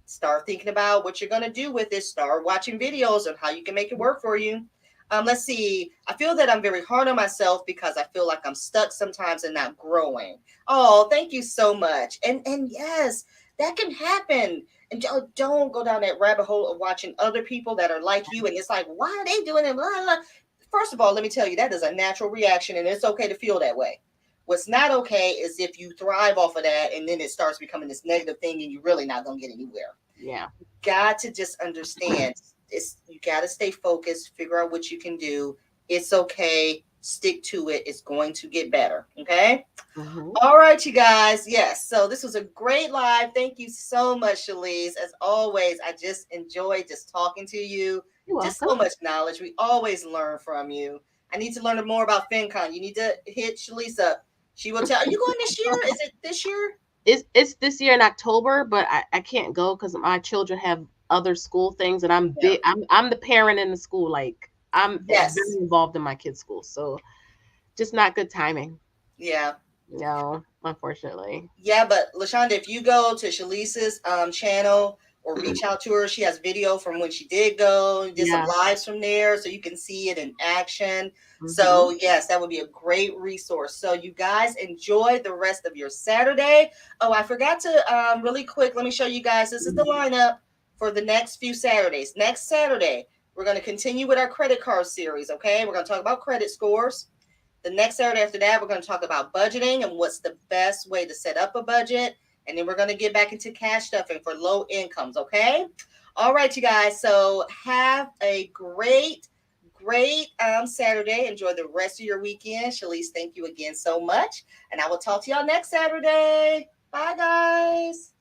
Start thinking about what you're going to do with it. Start watching videos on how you can make it work for you. Let's see. I feel that I'm very hard on myself because I feel like I'm stuck sometimes and not growing. Oh, thank you so much. And yes, that can happen. And don't go down that rabbit hole of watching other people that are like you. And it's like, why are they doing it? Blah, blah. First of all, let me tell you, that is a natural reaction, and it's okay to feel that way. What's not okay is if you thrive off of that and then it starts becoming this negative thing and you're really not going to get anywhere. Yeah. Got to just understand, you got to stay focused, figure out what you can do. It's okay. Stick to it. It's going to get better. Okay. Mm-hmm. All right, you guys. Yes. So this was a great live. Thank you so much, Shalice. As always, I just enjoyed just talking to you. You're Just welcome. so much knowledge. We always learn from you. I need to learn more about FinCon. You need to hit Shalice up. She will tell. Are you going this year? Is it this year? It's this year in October, but I can't go because my children have other school things, and I'm Yeah. big. I'm the parent in the school. Like I'm very Yes. involved in my kids' school, so just not good timing. Yeah. No, unfortunately. Yeah, but LaShonda, if you go to Shalisa's channel or reach out to her, she has video from when she did go, did some Yeah. lives from there, so you can see it in action. Hmm. So yes, that would be a great resource. So you guys enjoy the rest of your Saturday. Oh, I forgot to really quick. Let me show you guys. This is the lineup for the next few Saturdays. Next Saturday, we're going to continue with our credit card series. Okay, we're going to talk about credit scores. The next Saturday after that, we're going to talk about budgeting and what's the best way to set up a budget. And then we're going to get back into cash stuffing for low incomes, okay? All right, you guys. So have a great Saturday. Enjoy the rest of your weekend. Shalise, thank you again so much. And I will talk to y'all next Saturday. Bye, guys.